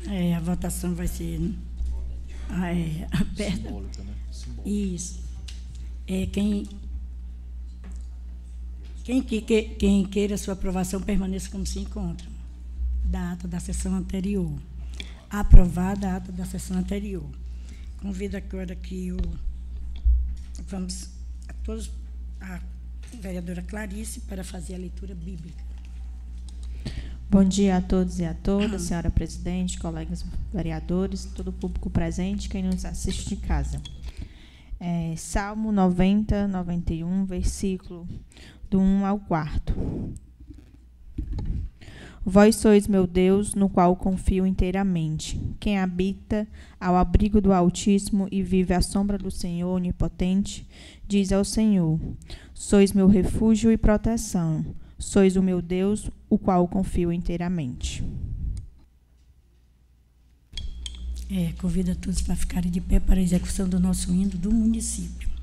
A votação vai ser aberta. Simbólica, né? Simbólica. Isso. Quem queira sua aprovação permaneça como se encontra. Da ata da sessão anterior. Aprovada a ata da sessão anterior. Convido agora que vamos a todos, a vereadora Clarice, para fazer a leitura bíblica. Bom dia a todos e a todas, senhora presidente, colegas vereadores, todo o público presente, quem nos assiste de casa. Salmo 90, 91, versículo do 1 ao 4. Vós sois meu Deus, no qual confio inteiramente. Quem habita ao abrigo do Altíssimo e vive à sombra do Senhor Onipotente, diz ao Senhor: sois meu refúgio e proteção. Sois o meu Deus, o qual confio inteiramente. Convido a todos para ficarem de pé para a execução do nosso hino do município.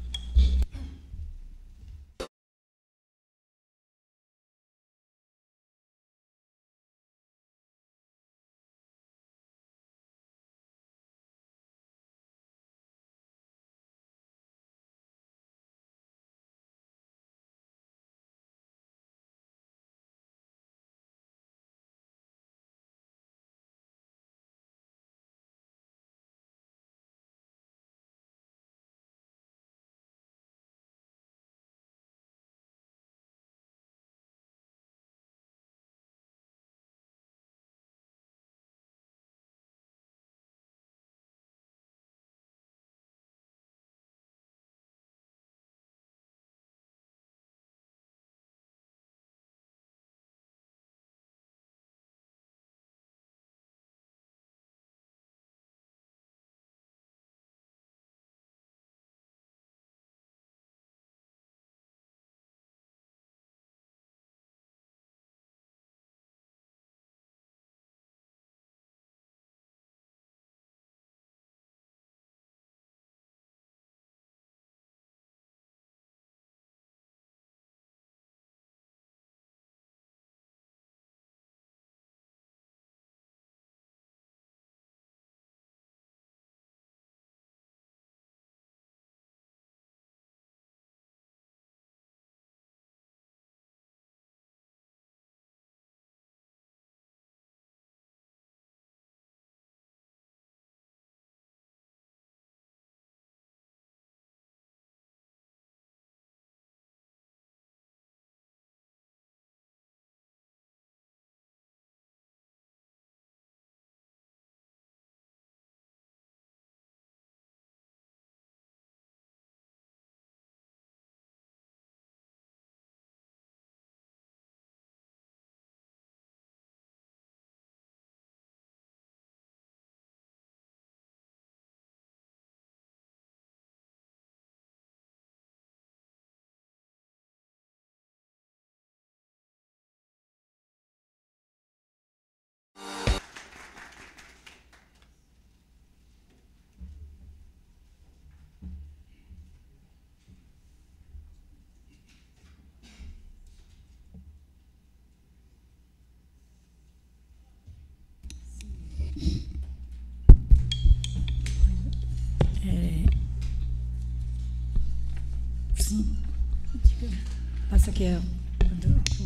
Passa aqui.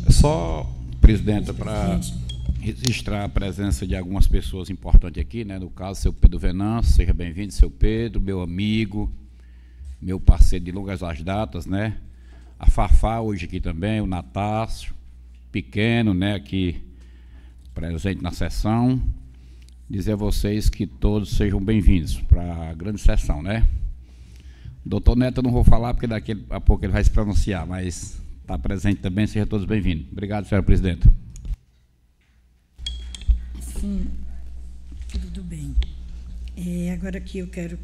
Só, presidenta, para registrar a presença de algumas pessoas importantes aqui, né? No caso, seu Pedro Venâncio, seja bem-vindo, seu Pedro, meu amigo, meu parceiro de longas as datas, né? A Fafá hoje aqui também, o Natácio, pequeno, né? Aqui presente na sessão. Dizer a vocês que todos sejam bem-vindos para a grande sessão, né? Doutor Neto eu não vou falar porque daqui a pouco ele vai se pronunciar, mas está presente também, sejam todos bem-vindos. Obrigado, senhora presidenta. Sim, tudo bem. Agora aqui eu quero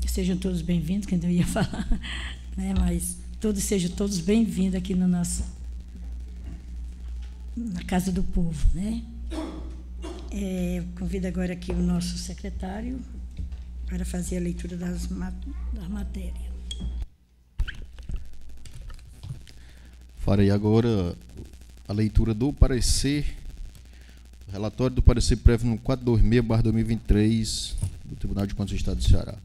que sejam todos bem-vindos, que eu não ia falar, né? Mas sejam todos bem-vindos aqui no nosso, na Casa do Povo, né? Convido agora aqui o nosso secretário para fazer a leitura da matéria. Farei agora a leitura do parecer Relatório do parecer prévio no 426/2023 do Tribunal de Contas do Estado do Ceará.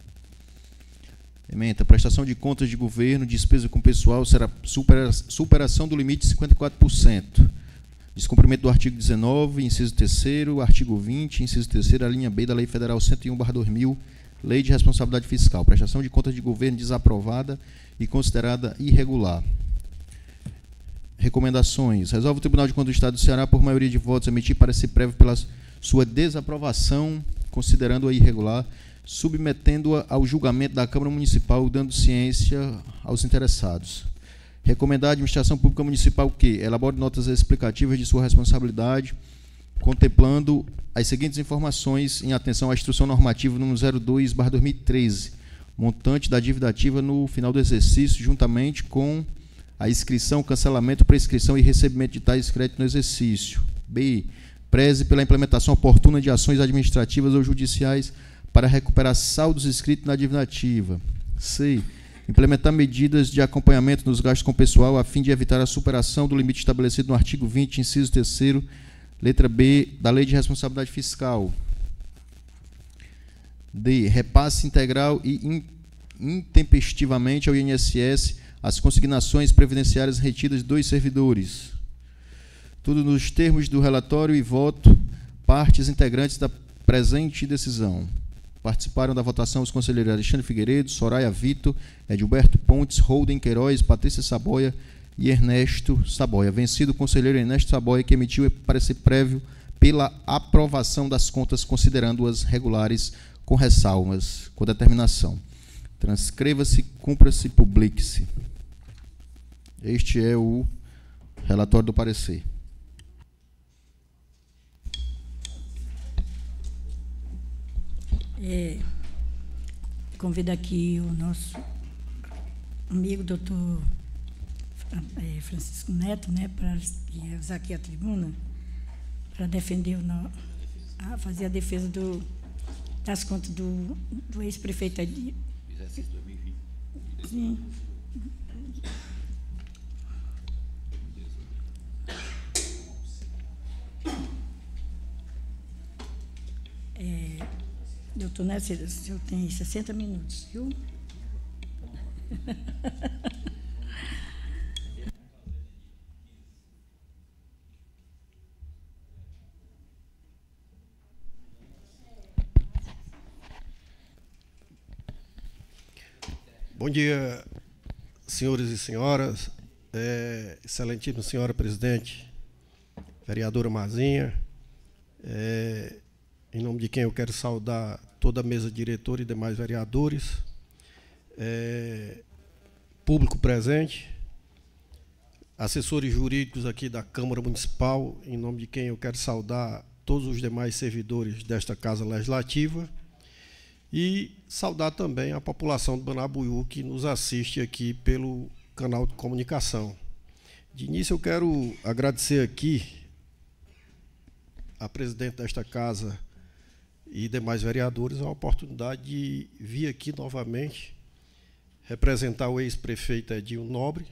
Ementa, prestação de contas de governo, despesa com pessoal será superação do limite de 54%. Descumprimento do artigo 19, inciso 3º, artigo 20, inciso 3º, a linha B da Lei Federal 101/2000, Lei de Responsabilidade Fiscal. Prestação de contas de governo desaprovada e considerada irregular. Recomendações. Resolve o Tribunal de Contas do Estado do Ceará, por maioria de votos, emitir parecer prévio pela sua desaprovação, considerando-a irregular, submetendo-a ao julgamento da Câmara Municipal, dando ciência aos interessados. Recomendar à Administração Pública Municipal que elabore notas explicativas de sua responsabilidade, contemplando as seguintes informações em atenção à Instrução Normativa número 02/2013, montante da dívida ativa no final do exercício, juntamente com a inscrição, cancelamento, prescrição e recebimento de tais créditos no exercício. B. Preze pela implementação oportuna de ações administrativas ou judiciais para recuperar saldos inscritos na dívida ativa. C. Implementar medidas de acompanhamento nos gastos com pessoal a fim de evitar a superação do limite estabelecido no artigo 20, inciso 3º, letra B, da Lei de Responsabilidade Fiscal. D. Repasse integral e intempestivamente ao INSS as consignações previdenciárias retidas dos servidores. Tudo nos termos do relatório e voto, partes integrantes da presente decisão. Participaram da votação os conselheiros Alexandre Figueiredo, Soraya Vitor, Edilberto Pontes, Holden Queiroz, Patrícia Saboia e Ernesto Saboia. Vencido o conselheiro Ernesto Saboia, que emitiu parecer prévio pela aprovação das contas, considerando-as regulares, com ressalvas, com determinação. Transcreva-se, cumpra-se, publique-se. Este é o relatório do parecer. Convido aqui o nosso amigo doutor Francisco Neto, né, para usar aqui a tribuna, para defender fazer a defesa das contas do ex-prefeito Edil. Exercício 2020. Sim. Doutor Neto, o senhor tem 60 minutos, viu? Bom dia, senhores e senhoras, excelentíssima senhora presidente, vereadora Mazinha, em nome de quem eu quero saudar toda a mesa diretora e demais vereadores, público presente, assessores jurídicos aqui da Câmara Municipal, em nome de quem eu quero saudar todos os demais servidores desta Casa Legislativa, e saudar também a população do Banabuiú que nos assiste aqui pelo canal de comunicação. De início, eu quero agradecer aqui a presidente desta casa e demais vereadores a oportunidade de vir aqui novamente representar o ex-prefeito Edil Nobre,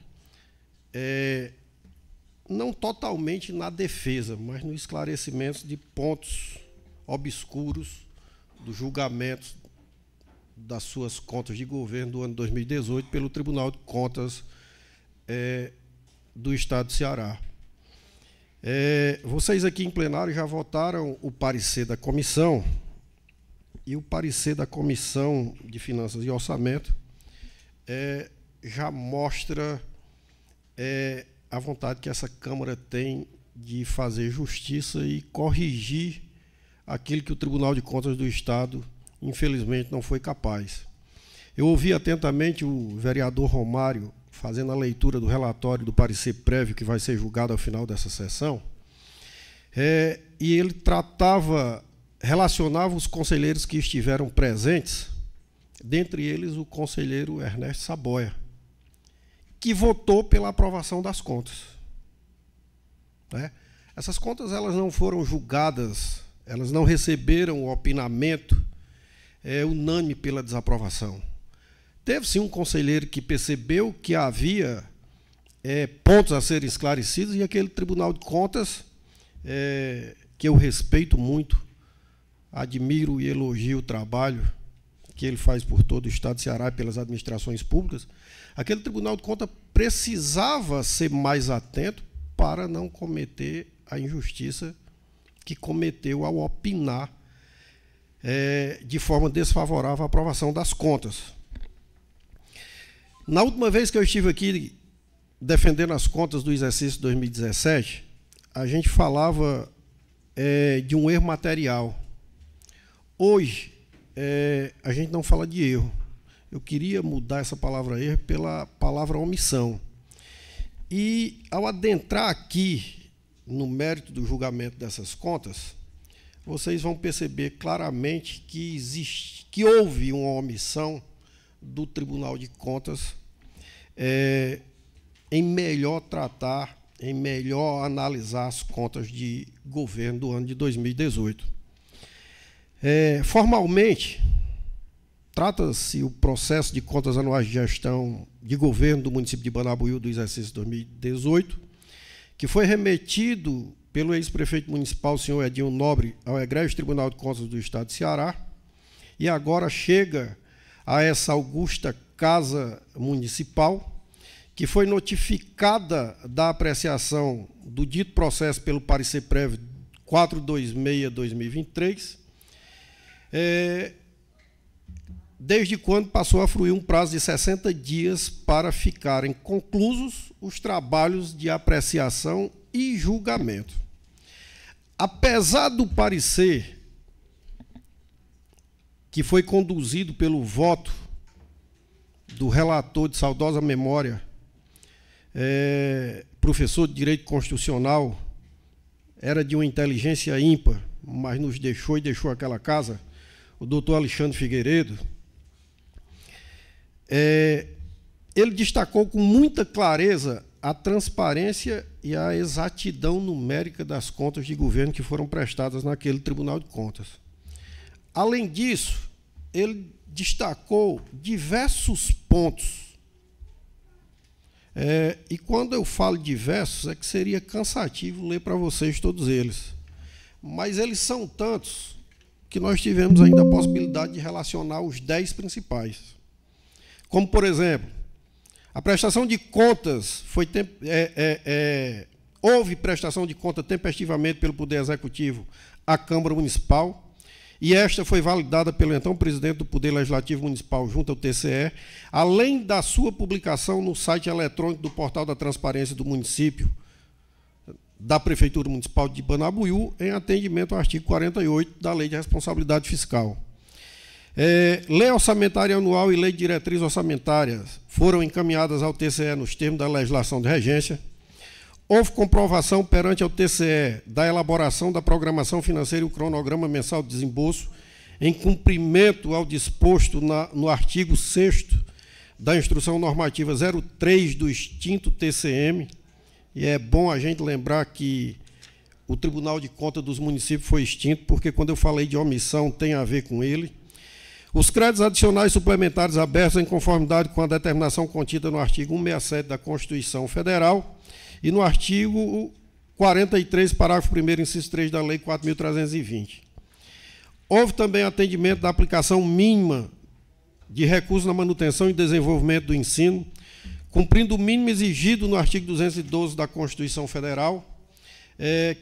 não totalmente na defesa, mas no esclarecimento de pontos obscuros do julgamento das suas contas de governo do ano 2018 pelo Tribunal de Contas do Estado do Ceará. Vocês aqui em plenário já votaram o parecer da comissão, e o parecer da Comissão de Finanças e Orçamento já mostra a vontade que essa Câmara tem de fazer justiça e corrigir aquilo que o Tribunal de Contas do Estado, infelizmente, não foi capaz. Eu ouvi atentamente o vereador Romário fazendo a leitura do relatório do parecer prévio que vai ser julgado ao final dessa sessão, e ele relacionava os conselheiros que estiveram presentes, dentre eles o conselheiro Ernesto Saboia, que votou pela aprovação das contas. Essas contas elas não foram julgadas, elas não receberam o opinamento unânime pela desaprovação. Teve sim um conselheiro que percebeu que havia pontos a serem esclarecidos, e aquele Tribunal de Contas que eu respeito muito, admiro e elogio o trabalho que ele faz por todo o Estado do Ceará e pelas administrações públicas, aquele Tribunal de Contas precisava ser mais atento para não cometer a injustiça que cometeu ao opinar de forma desfavorável à aprovação das contas. Na última vez que eu estive aqui defendendo as contas do exercício 2017, a gente falava de um erro material. Hoje, a gente não fala de erro. Eu queria mudar essa palavra erro pela palavra omissão. E, ao adentrar aqui no mérito do julgamento dessas contas, vocês vão perceber claramente que houve uma omissão do Tribunal de Contas em melhor tratar, em melhor analisar as contas de governo do ano de 2018. Formalmente, trata-se o processo de contas anuais de gestão de governo do município de Banabuiú do exercício 2018, que foi remetido pelo ex-prefeito municipal, senhor Edinho Nobre, ao egrégio Tribunal de Contas do Estado de Ceará, e agora chega a essa augusta Casa Municipal, que foi notificada da apreciação do dito processo pelo parecer prévio 426/2023, desde quando passou a fruir um prazo de 60 dias para ficarem conclusos os trabalhos de apreciação e julgamento. Apesar do parecer que foi conduzido pelo voto do relator de saudosa memória, professor de Direito Constitucional, era de uma inteligência ímpar, mas nos deixou e deixou aquela casa, o doutor Alexandre Figueiredo, ele destacou com muita clareza a transparência e a exatidão numérica das contas de governo que foram prestadas naquele Tribunal de Contas. Além disso, ele destacou diversos pontos. E quando eu falo diversos, é que seria cansativo ler para vocês todos eles. Mas eles são tantos que nós tivemos ainda a possibilidade de relacionar os 10 principais. Como, por exemplo, a prestação de contas houve prestação de conta tempestivamente pelo Poder Executivo à Câmara Municipal, e esta foi validada pelo então presidente do Poder Legislativo Municipal junto ao TCE, além da sua publicação no site eletrônico do Portal da Transparência do município, da Prefeitura Municipal de Banabuiú, em atendimento ao artigo 48 da Lei de Responsabilidade Fiscal. Lei orçamentária anual e lei de diretriz orçamentárias foram encaminhadas ao TCE nos termos da legislação de regência. Houve comprovação perante ao TCE da elaboração da programação financeira e o cronograma mensal de desembolso, em cumprimento ao disposto no artigo 6º da Instrução Normativa 03 do extinto TCM. E é bom a gente lembrar que o Tribunal de Contas dos Municípios foi extinto, porque quando eu falei de omissão tem a ver com ele. Os créditos adicionais suplementares abertos em conformidade com a determinação contida no artigo 167 da Constituição Federal e no artigo 43, parágrafo 1º, inciso 3 da Lei 4.320. Houve também atendimento da aplicação mínima de recursos na manutenção e desenvolvimento do ensino, cumprindo o mínimo exigido no artigo 212 da Constituição Federal,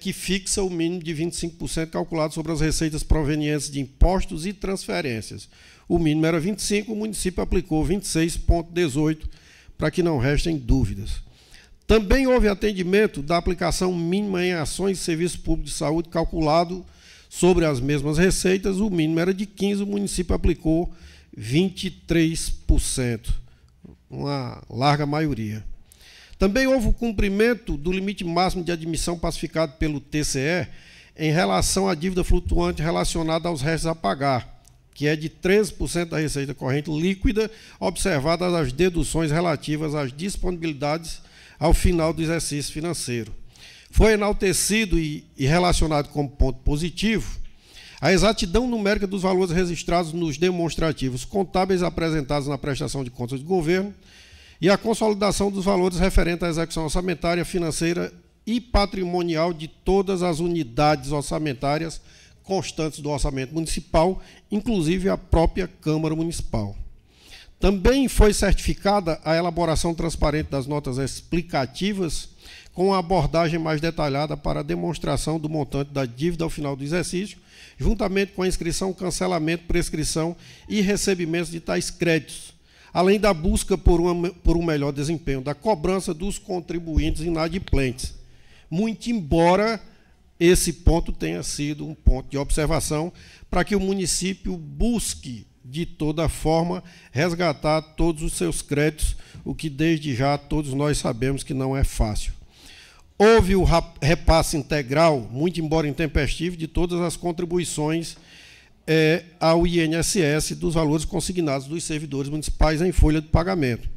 que fixa o mínimo de 25% calculado sobre as receitas provenientes de impostos e transferências. O mínimo era 25%, o município aplicou 26,18%, para que não restem dúvidas. Também houve atendimento da aplicação mínima em ações e serviços públicos de saúde, calculado sobre as mesmas receitas, o mínimo era de 15%, o município aplicou 23%, uma larga maioria. Também houve o cumprimento do limite máximo de admissão pacificado pelo TCE em relação à dívida flutuante relacionada aos restos a pagar, que é de 13% da receita corrente líquida, observadas as deduções relativas às disponibilidades ao final do exercício financeiro. Foi enaltecido e relacionado como ponto positivo a exatidão numérica dos valores registrados nos demonstrativos contábeis apresentados na prestação de contas de governo, e a consolidação dos valores referentes à execução orçamentária, financeira e patrimonial de todas as unidades orçamentárias constantes do orçamento municipal, inclusive a própria Câmara Municipal. Também foi certificada a elaboração transparente das notas explicativas, com a abordagem mais detalhada para a demonstração do montante da dívida ao final do exercício, juntamente com a inscrição, cancelamento, prescrição e recebimento de tais créditos, além da busca por um melhor desempenho da cobrança dos contribuintes inadimplentes. Muito embora esse ponto tenha sido um ponto de observação para que o município busque, de toda forma, resgatar todos os seus créditos, o que desde já todos nós sabemos que não é fácil. Houve o repasse integral, muito embora intempestivo, de todas as contribuições ao INSS dos valores consignados dos servidores municipais em folha de pagamento.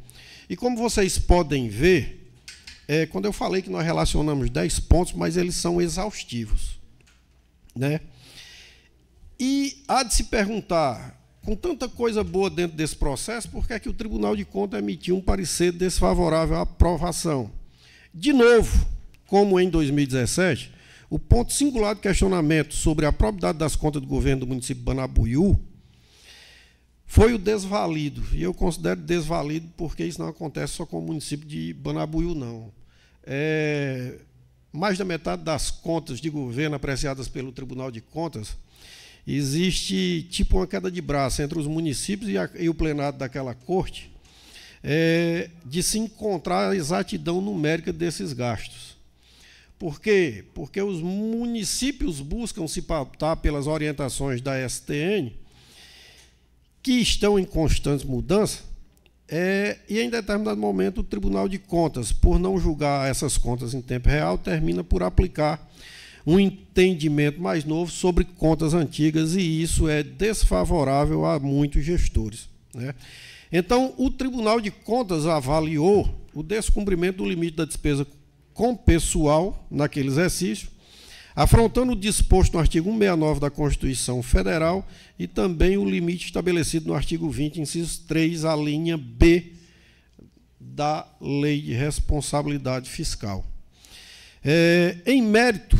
E como vocês podem ver, quando eu falei que nós relacionamos 10 pontos, mas eles são exaustivos, né? E há de se perguntar, com tanta coisa boa dentro desse processo, por que é que o Tribunal de Contas emitiu um parecer desfavorável à aprovação? De novo, como em 2017, o ponto singular de questionamento sobre a probidade das contas do governo do município de Banabuiú foi o desvalido. E eu considero desvalido porque isso não acontece só com o município de Banabuiú, não. Mais da metade das contas de governo apreciadas pelo Tribunal de Contas, existe tipo uma queda de braço entre os municípios e o plenário daquela corte, de se encontrar a exatidão numérica desses gastos. Por quê? Porque os municípios buscam se pautar pelas orientações da STN, que estão em constante mudança, e em determinado momento o Tribunal de Contas, por não julgar essas contas em tempo real, termina por aplicar um entendimento mais novo sobre contas antigas, e isso é desfavorável a muitos gestores, né? Então, o Tribunal de Contas avaliou o descumprimento do limite da despesa com pessoal naquele exercício, afrontando o disposto no artigo 169 da Constituição Federal e também o limite estabelecido no artigo 20, inciso 3, a linha B da Lei de Responsabilidade Fiscal. Em mérito,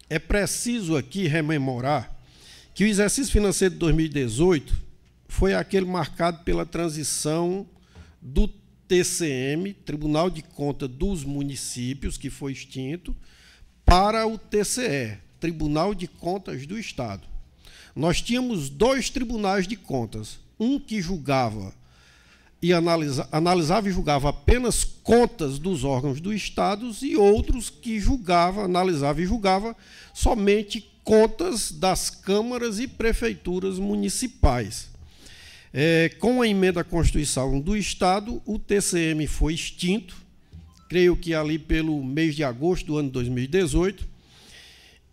é preciso aqui rememorar que o exercício financeiro de 2018 foi aquele marcado pela transição do TCM, Tribunal de Contas dos Municípios, que foi extinto, para o TCE, Tribunal de Contas do Estado. Nós tínhamos 2 tribunais de contas, um que julgava e analisava e julgava apenas contas dos órgãos do Estado e outros que analisava e julgava somente contas das câmaras e prefeituras municipais. Com a emenda à Constituição do Estado, o TCM foi extinto, creio que ali pelo mês de agosto do ano 2018,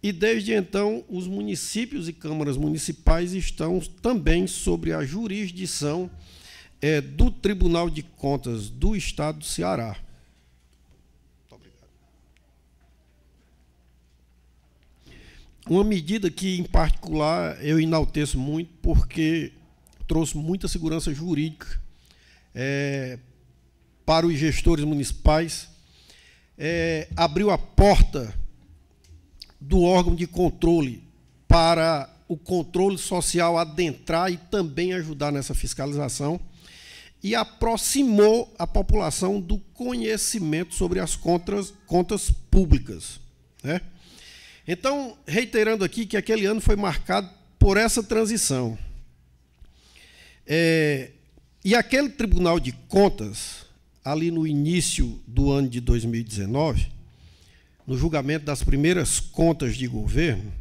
e desde então os municípios e câmaras municipais estão também sob a jurisdição do Tribunal de Contas do Estado do Ceará. Muito obrigado. Uma medida que, em particular, eu enalteço muito porque trouxe muita segurança jurídica para os gestores municipais, abriu a porta do órgão de controle para o controle social adentrar e também ajudar nessa fiscalização, e aproximou a população do conhecimento sobre as contas públicas, né? Então, reiterando aqui que aquele ano foi marcado por essa transição. E aquele Tribunal de Contas, ali no início do ano de 2019, no julgamento das primeiras contas de governo,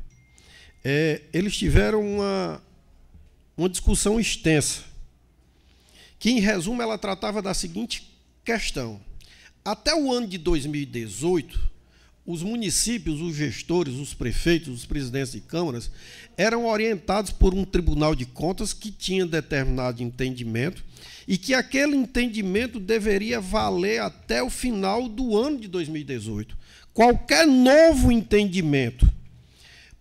eles tiveram uma discussão extensa, que, em resumo, ela tratava da seguinte questão. Até o ano de 2018, os municípios, os gestores, os prefeitos, os presidentes de câmaras, eram orientados por um Tribunal de Contas que tinha determinado entendimento e que aquele entendimento deveria valer até o final do ano de 2018. Qualquer novo entendimento,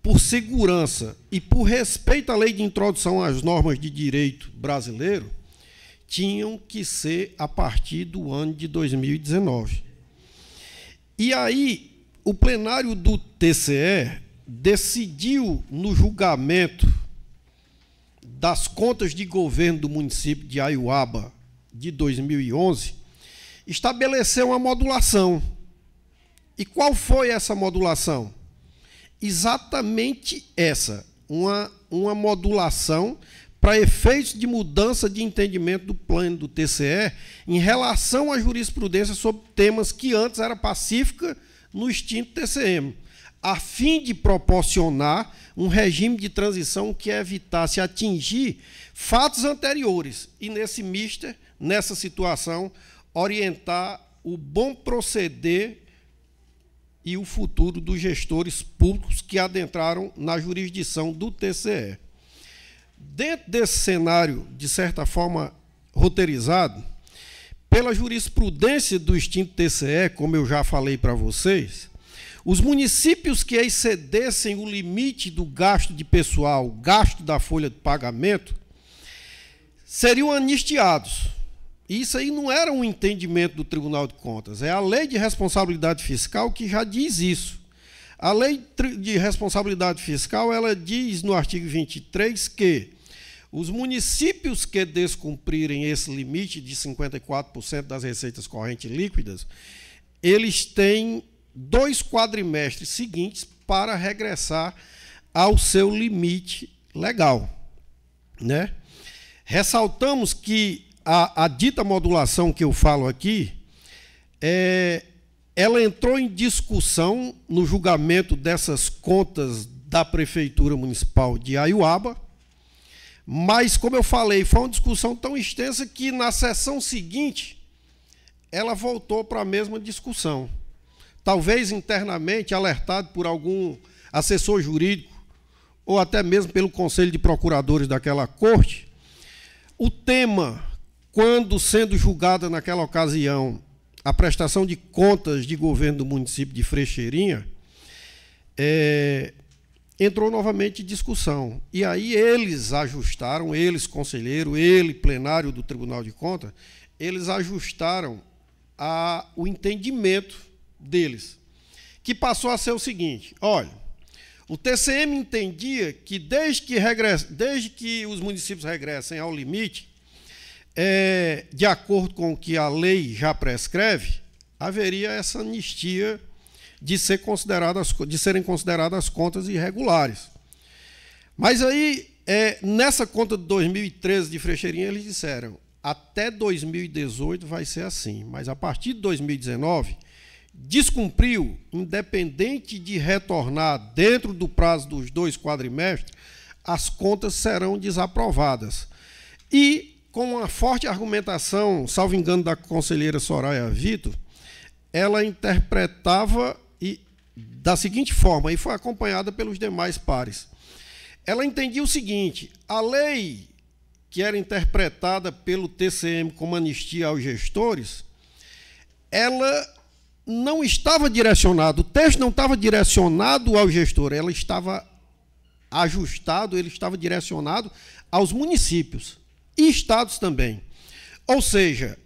por segurança e por respeito à lei de introdução às normas de direito brasileiro, tinham que ser a partir do ano de 2019. E aí, o plenário do TCE decidiu, no julgamento das contas de governo do município de Aiuaba de 2011, estabelecer uma modulação. E qual foi essa modulação? Exatamente essa, uma modulação para efeitos de mudança de entendimento do plano do TCE em relação à jurisprudência sobre temas que antes era pacífica no extinto TCM, a fim de proporcionar um regime de transição que evitasse atingir fatos anteriores e, nesse mister, nessa situação, orientar o bom proceder e o futuro dos gestores públicos que adentraram na jurisdição do TCE. Dentro desse cenário, de certa forma, roteirizado, pela jurisprudência do extinto TCE, como eu já falei para vocês, os municípios que excedessem o limite do gasto de pessoal, gasto da folha de pagamento, seriam anistiados. Isso aí não era um entendimento do Tribunal de Contas, é a Lei de Responsabilidade Fiscal que já diz isso. A Lei de Responsabilidade Fiscal, ela diz no artigo 23 que os municípios que descumprirem esse limite de 54% das receitas correntes líquidas, eles têm 2 quadrimestres seguintes para regressar ao seu limite legal, né? Ressaltamos que a dita modulação que eu falo aqui, ela entrou em discussão no julgamento dessas contas da Prefeitura Municipal de Aiuaba, mas, como eu falei, foi uma discussão tão extensa que, na sessão seguinte, ela voltou para a mesma discussão. Talvez internamente, alertado por algum assessor jurídico, ou até mesmo pelo Conselho de Procuradores daquela corte, o tema, quando sendo julgada naquela ocasião a prestação de contas de governo do município de Frecheirinha, entrou novamente em discussão. E aí eles ajustaram, eles, conselheiro, ele, plenário do Tribunal de Contas, eles ajustaram o entendimento deles, que passou a ser o seguinte: olha, o TCM entendia que desde que os municípios regressem ao limite, de acordo com o que a lei já prescreve, haveria essa anistia de serem consideradas contas irregulares. Mas aí, nessa conta de 2013 de Frecheirinha, eles disseram, até 2018 vai ser assim, mas a partir de 2019, descumpriu, independente de retornar dentro do prazo dos 2 quadrimestres, as contas serão desaprovadas. E, com uma forte argumentação, salvo engano, da conselheira Soraya Vitor, ela interpretava da seguinte forma, e foi acompanhada pelos demais pares. Ela entendia o seguinte: a lei que era interpretada pelo TCM como anistia aos gestores, ela não estava direcionada, o texto não estava direcionado ao gestor, ela estava ajustado, ele estava direcionado aos municípios e estados também. Ou seja,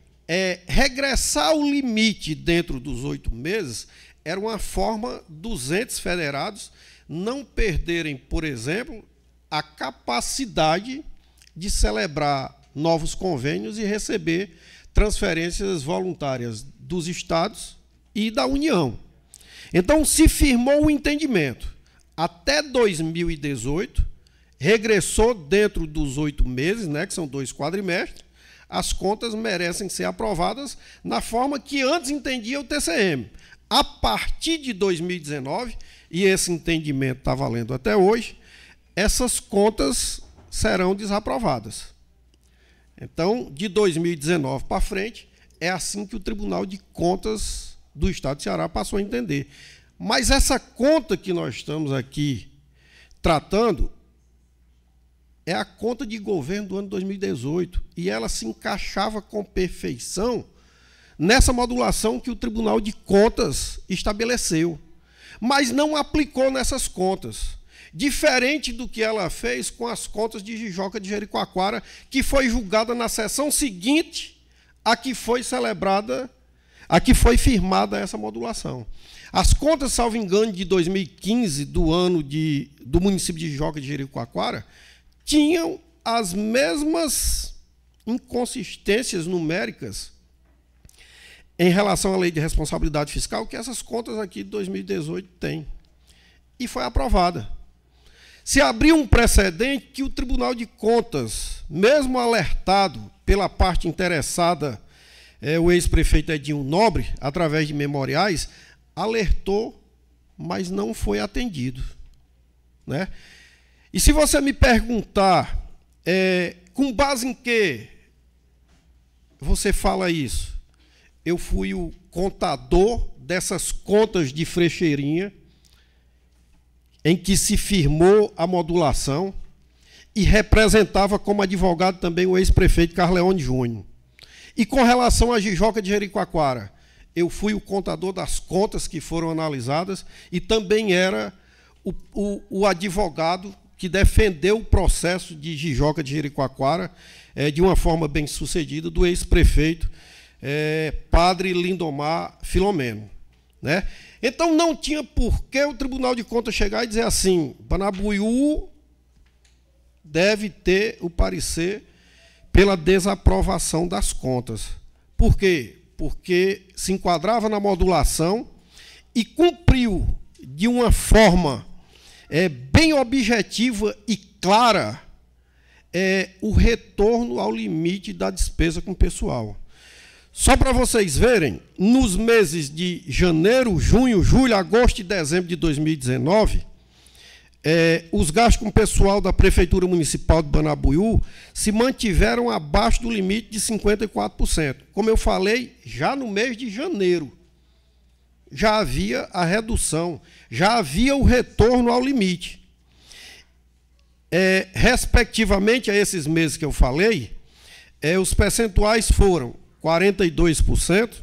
regressar ao limite dentro dos 8 meses era uma forma dos entes federados não perderem, por exemplo, a capacidade de celebrar novos convênios e receber transferências voluntárias dos estados e da União. Então, se firmou o entendimento. Até 2018, regressou dentro dos 8 meses, né, que são 2 quadrimestres, as contas merecem ser aprovadas na forma que antes entendia o TCM. A partir de 2019, e esse entendimento está valendo até hoje, essas contas serão desaprovadas. Então, de 2019 para frente, é assim que o Tribunal de Contas do Estado de Ceará passou a entender. Mas essa conta que nós estamos aqui tratando é a conta de governo do ano 2018, e ela se encaixava com perfeição nessa modulação que o Tribunal de Contas estabeleceu, mas não aplicou nessas contas, diferente do que ela fez com as contas de Jijoca de Jericoacoara, que foi julgada na sessão seguinte a que foi celebrada, a que foi firmada essa modulação. As contas, salvo engano, de 2015, do município de Jijoca de Jericoacoara, tinham as mesmas inconsistências numéricas em relação à lei de responsabilidade fiscal que essas contas aqui de 2018 têm. E foi aprovada. Se abriu um precedente que o Tribunal de Contas, mesmo alertado pela parte interessada, o ex-prefeito Edinho Nobre, através de memoriais, alertou, mas não foi atendido. Né? E se você me perguntar, com base em que você fala isso? Eu fui o contador dessas contas de Frecheirinha, em que se firmou a modulação, e representava como advogado também o ex-prefeito Carleone Júnior. E com relação à Jijoca de Jericoacoara, eu fui o contador das contas que foram analisadas e também era o advogado que defendeu o processo de Jijoca de Jericoacoara de uma forma bem sucedida do ex-prefeito Padre Lindomar Filomeno. Né? Então, não tinha por que o Tribunal de Contas chegar e dizer assim, Banabuiú deve ter o parecer pela desaprovação das contas. Por quê? Porque se enquadrava na modulação e cumpriu de uma forma bem objetiva e clara o retorno ao limite da despesa com pessoal. Só para vocês verem, nos meses de janeiro, junho, julho, agosto e dezembro de 2019, os gastos com pessoal da Prefeitura Municipal de Banabuiú se mantiveram abaixo do limite de 54%. Como eu falei, já no mês de janeiro, já havia a redução, já havia o retorno ao limite. Respectivamente a esses meses que eu falei, os percentuais foram 42%,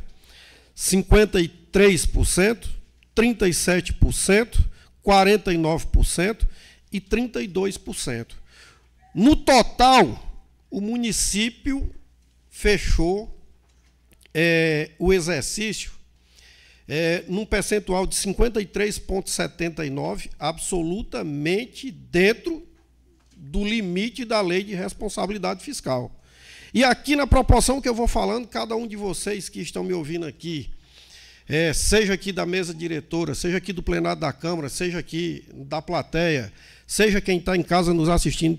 53%, 37%, 49% e 32%. No total, o município fechou o exercício num percentual de 53,79%, absolutamente dentro do limite da lei de responsabilidade fiscal. E aqui, na proporção que eu vou falando, cada um de vocês que estão me ouvindo aqui, seja aqui da mesa diretora, seja aqui do plenário da Câmara, seja aqui da plateia, seja quem está em casa nos assistindo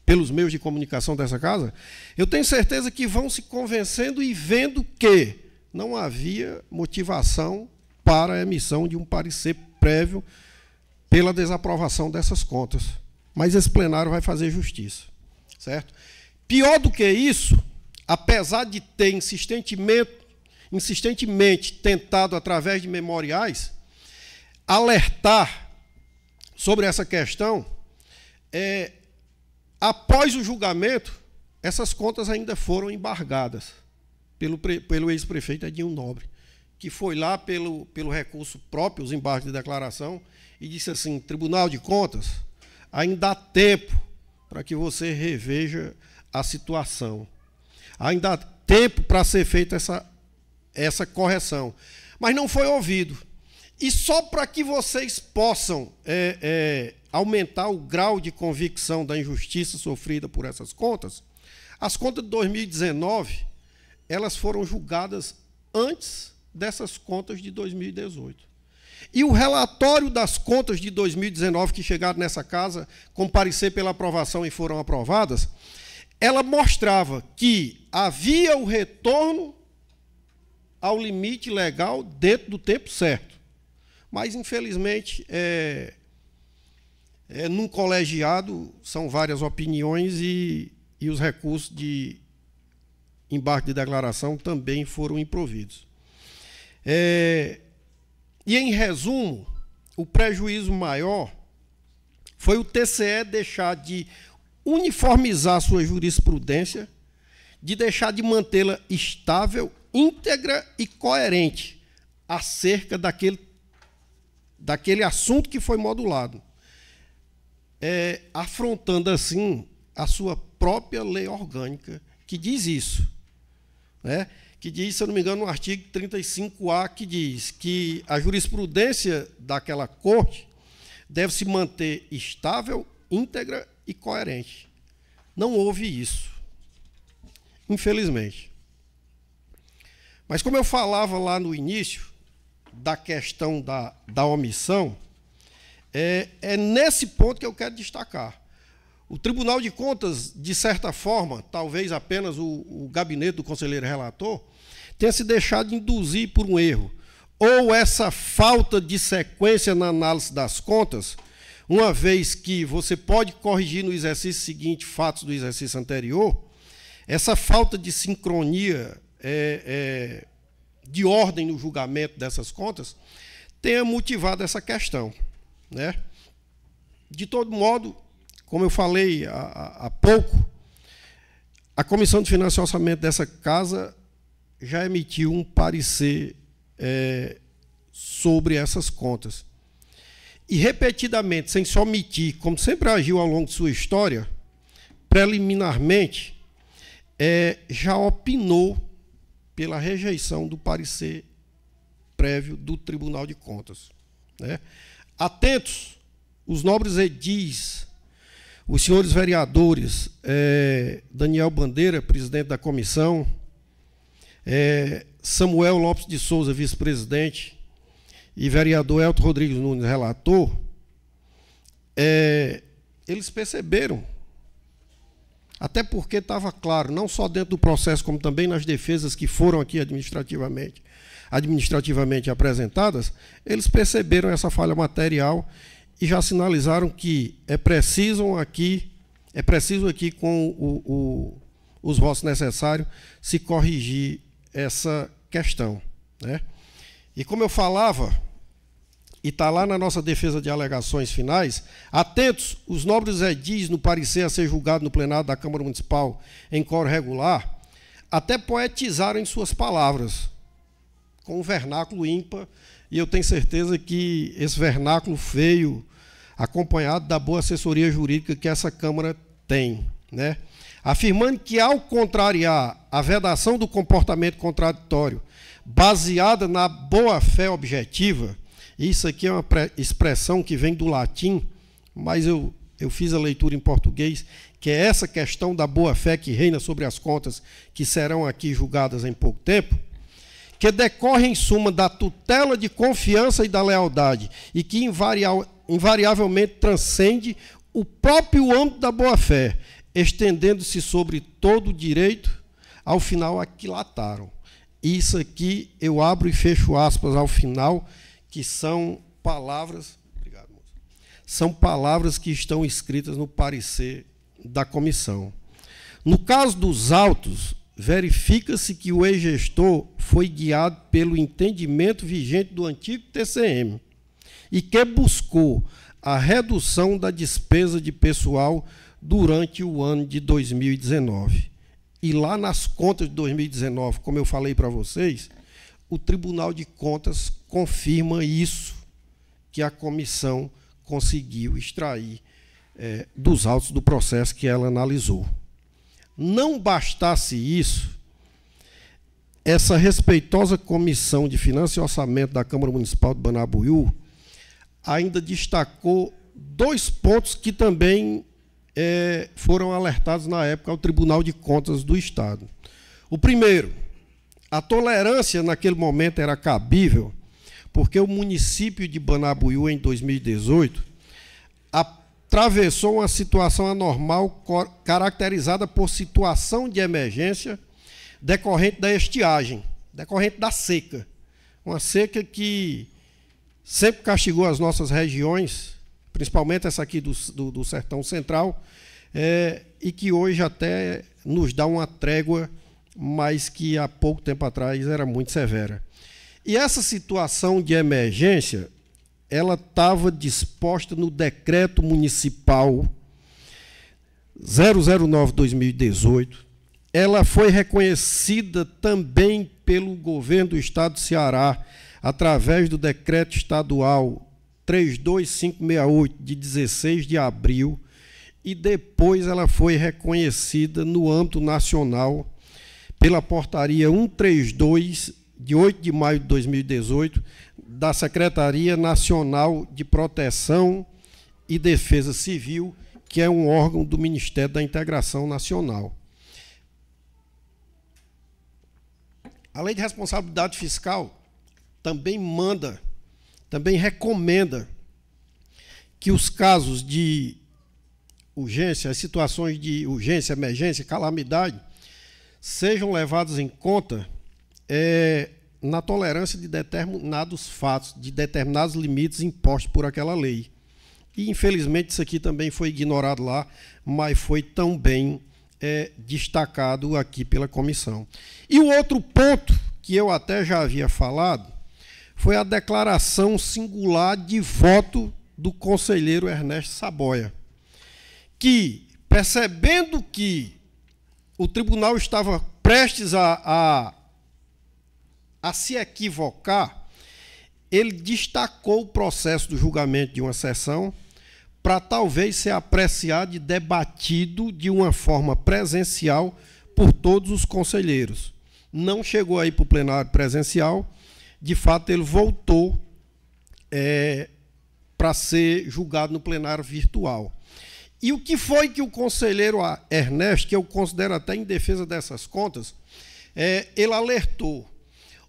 pelos meios de comunicação dessa casa, eu tenho certeza que vão se convencendo e vendo que não havia motivação para a emissão de um parecer prévio pela desaprovação dessas contas. Mas esse plenário vai fazer justiça. Certo? Pior do que isso, apesar de ter insistentemente tentado, através de memoriais, alertar sobre essa questão, após o julgamento, essas contas ainda foram embargadas pelo ex-prefeito Edinho Nobre, que foi lá pelo recurso próprio, os embargos de declaração, e disse assim, Tribunal de Contas, ainda há tempo para que você reveja a situação. Ainda há tempo para ser feita essa correção. Mas não foi ouvido. E só para que vocês possam aumentar o grau de convicção da injustiça sofrida por essas contas, as contas de 2019, elas foram julgadas antes dessas contas de 2018. E o relatório das contas de 2019 que chegaram nessa casa, com parecer pela aprovação e foram aprovadas, ela mostrava que havia o retorno ao limite legal dentro do tempo certo. Mas, infelizmente, num colegiado, são várias opiniões e os recursos de embarque de declaração também foram improvidos. E, em resumo, o prejuízo maior foi o TCE deixar de uniformizar sua jurisprudência, de deixar de mantê-la estável, íntegra e coerente acerca daquele assunto que foi modulado, afrontando, assim, a sua própria lei orgânica, que diz isso, né? que diz, se eu não me engano, no artigo 35A, que diz que a jurisprudência daquela corte deve se manter estável, íntegra e coerente. Não houve isso, infelizmente. Mas como eu falava lá no início da questão da omissão, é nesse ponto que eu quero destacar. O Tribunal de Contas, de certa forma, talvez apenas o gabinete do conselheiro relator, tenha se deixado induzir por um erro. Ou essa falta de sequência na análise das contas, uma vez que você pode corrigir no exercício seguinte fatos do exercício anterior, essa falta de sincronia de ordem no julgamento dessas contas tenha motivado essa questão, né? De todo modo, como eu falei há pouco, a Comissão de Finanças e Orçamento dessa casa já emitiu um parecer sobre essas contas. E, repetidamente, sem se omitir, como sempre agiu ao longo de sua história, preliminarmente, já opinou pela rejeição do parecer prévio do Tribunal de Contas, né? Atentos, os nobres edis, os senhores vereadores, Daniel Bandeira, presidente da comissão, Samuel Lopes de Souza, vice-presidente, e vereador Elton Rodrigues Nunes, relator, eles perceberam, até porque estava claro, não só dentro do processo, como também nas defesas que foram aqui administrativamente apresentadas, eles perceberam essa falha material e já sinalizaram que é preciso aqui, com os votos necessários, se corrigir essa questão, né? E como eu falava, e está lá na nossa defesa de alegações finais, atentos, os nobres edis no parecer a ser julgado no plenário da Câmara Municipal em quórum regular, até poetizaram em suas palavras, com um vernáculo ímpar, e eu tenho certeza que esse vernáculo veio acompanhado da boa assessoria jurídica que essa Câmara tem, né? Afirmando que, ao contrariar a vedação do comportamento contraditório baseada na boa-fé objetiva, isso aqui é uma expressão que vem do latim, mas eu fiz a leitura em português, que é essa questão da boa-fé que reina sobre as contas que serão aqui julgadas em pouco tempo, que decorre, em suma, da tutela de confiança e da lealdade, e que invariavelmente transcende o próprio âmbito da boa-fé, estendendo-se sobre todo o direito, ao final aquilataram. Isso aqui eu abro e fecho aspas ao final, que são palavras, obrigado, moça, são palavras que estão escritas no parecer da comissão. No caso dos autos, verifica-se que o ex-gestor foi guiado pelo entendimento vigente do antigo TCM e que buscou a redução da despesa de pessoal durante o ano de 2019. E lá nas contas de 2019, como eu falei para vocês, o Tribunal de Contas confirma isso que a comissão conseguiu extrair dos autos do processo que ela analisou. Não bastasse isso, essa respeitosa Comissão de Finanças e Orçamento da Câmara Municipal de Banabuiú ainda destacou 2 pontos que também foram alertados na época ao Tribunal de Contas do Estado. O primeiro, a tolerância naquele momento era cabível, porque o município de Banabuiú, em 2018, atravessou uma situação anormal caracterizada por situação de emergência decorrente da estiagem, decorrente da seca. Uma seca que sempre castigou as nossas regiões, principalmente essa aqui do Sertão Central, e que hoje até nos dá uma trégua, mas que há pouco tempo atrás era muito severa. E essa situação de emergência, ela estava disposta no Decreto Municipal 009/2018. Ela foi reconhecida também pelo governo do Estado do Ceará, através do Decreto Estadual 32568, de 16 de abril, e depois ela foi reconhecida no âmbito nacional pela portaria 132, de 8 de maio de 2018, da Secretaria Nacional de Proteção e Defesa Civil, que é um órgão do Ministério da Integração Nacional. A Lei de Responsabilidade Fiscal também recomenda que os casos de urgência, as situações de urgência, emergência, calamidade, sejam levados em conta na tolerância de determinados fatos, de determinados limites impostos por aquela lei. E, infelizmente, isso aqui também foi ignorado lá, mas foi também destacado aqui pela comissão. E o outro ponto, que eu até já havia falado, foi a declaração singular de voto do conselheiro Ernesto Saboia, que, percebendo que o tribunal estava prestes a se equivocar, ele destacou o processo do julgamento de uma sessão para talvez ser apreciado e debatido de uma forma presencial por todos os conselheiros. Não chegou aí para o plenário presencial, de fato ele voltou para ser julgado no plenário virtual. E o que foi que o conselheiro Ernesto, que eu considero até em defesa dessas contas, ele alertou?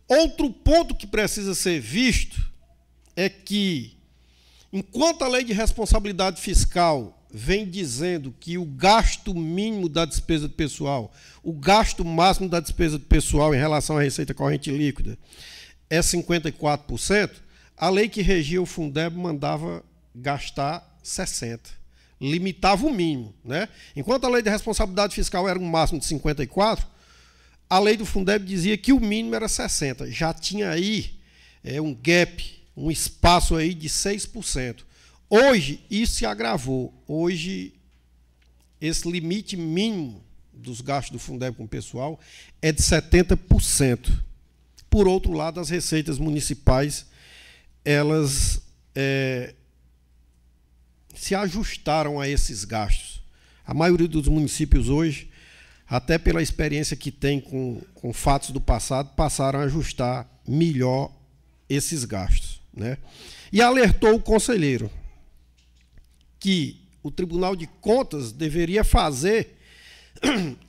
Outro ponto que precisa ser visto é que, enquanto a Lei de Responsabilidade Fiscal vem dizendo que o gasto mínimo da despesa do pessoal, o gasto máximo da despesa do pessoal em relação à receita corrente líquida é 54%, a lei que regia o Fundeb mandava gastar 60%. Limitava o mínimo, né? Enquanto a Lei de Responsabilidade Fiscal era um máximo de 54%, a lei do Fundeb dizia que o mínimo era 60%. Já tinha aí um gap, um espaço aí de 6%. Hoje, isso se agravou. Hoje, esse limite mínimo dos gastos do Fundeb com o pessoal é de 70%. Por outro lado, as receitas municipais, elas se ajustaram a esses gastos. A maioria dos municípios hoje, até pela experiência que tem com fatos do passado, passaram a ajustar melhor esses gastos, né? E alertou o conselheiro que o Tribunal de Contas deveria fazer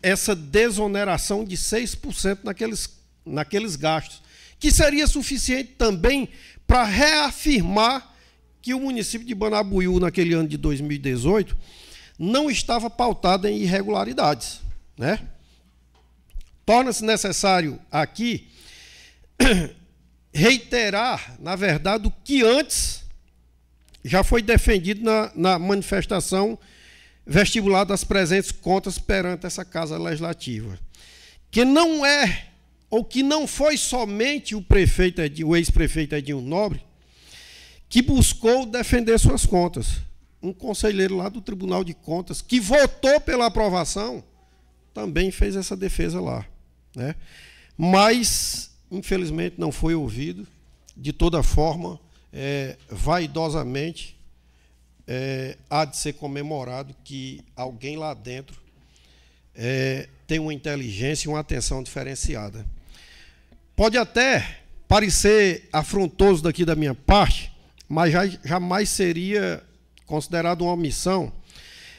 essa desoneração de 6% naqueles gastos, que seria suficiente também para reafirmar que o município de Banabuiú, naquele ano de 2018, não estava pautado em irregularidades, né? Torna-se necessário aqui reiterar, na verdade, o que antes já foi defendido na manifestação vestibular das presentes contas perante essa Casa Legislativa, que não é, ou que não foi somente o ex-prefeito Edinho Nobre que buscou defender suas contas. Um conselheiro lá do Tribunal de Contas, que votou pela aprovação, também fez essa defesa lá, né? Mas, infelizmente, não foi ouvido. De toda forma, vaidosamente, há de ser comemorado que alguém lá dentro tem uma inteligência e uma atenção diferenciada. Pode até parecer afrontoso daqui da minha parte, mas jamais seria considerado uma omissão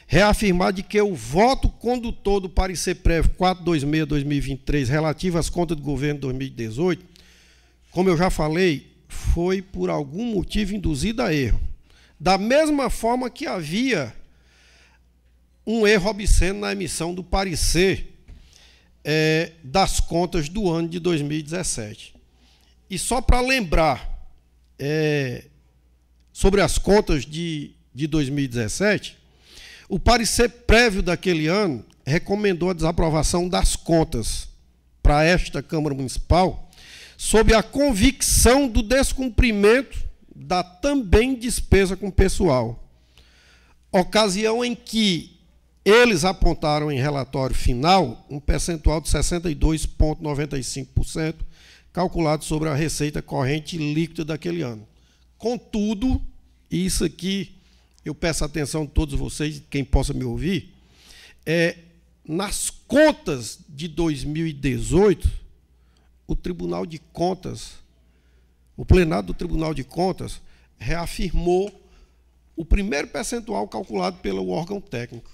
reafirmar de que o voto condutor do parecer prévio 426/2023 relativo às contas do governo de 2018, como eu já falei, foi por algum motivo induzido a erro. Da mesma forma que havia um erro obsceno na emissão do parecer das contas do ano de 2017. E só para lembrar, sobre as contas de 2017, o parecer prévio daquele ano recomendou a desaprovação das contas para esta Câmara Municipal, sob a convicção do descumprimento da também despesa com pessoal, ocasião em que eles apontaram em relatório final um percentual de 62,95%, calculado sobre a receita corrente líquida daquele ano. Contudo, e isso aqui eu peço a atenção de todos vocês, quem possa me ouvir, nas contas de 2018, o Tribunal de Contas, o plenário do Tribunal de Contas, reafirmou o primeiro percentual calculado pelo órgão técnico.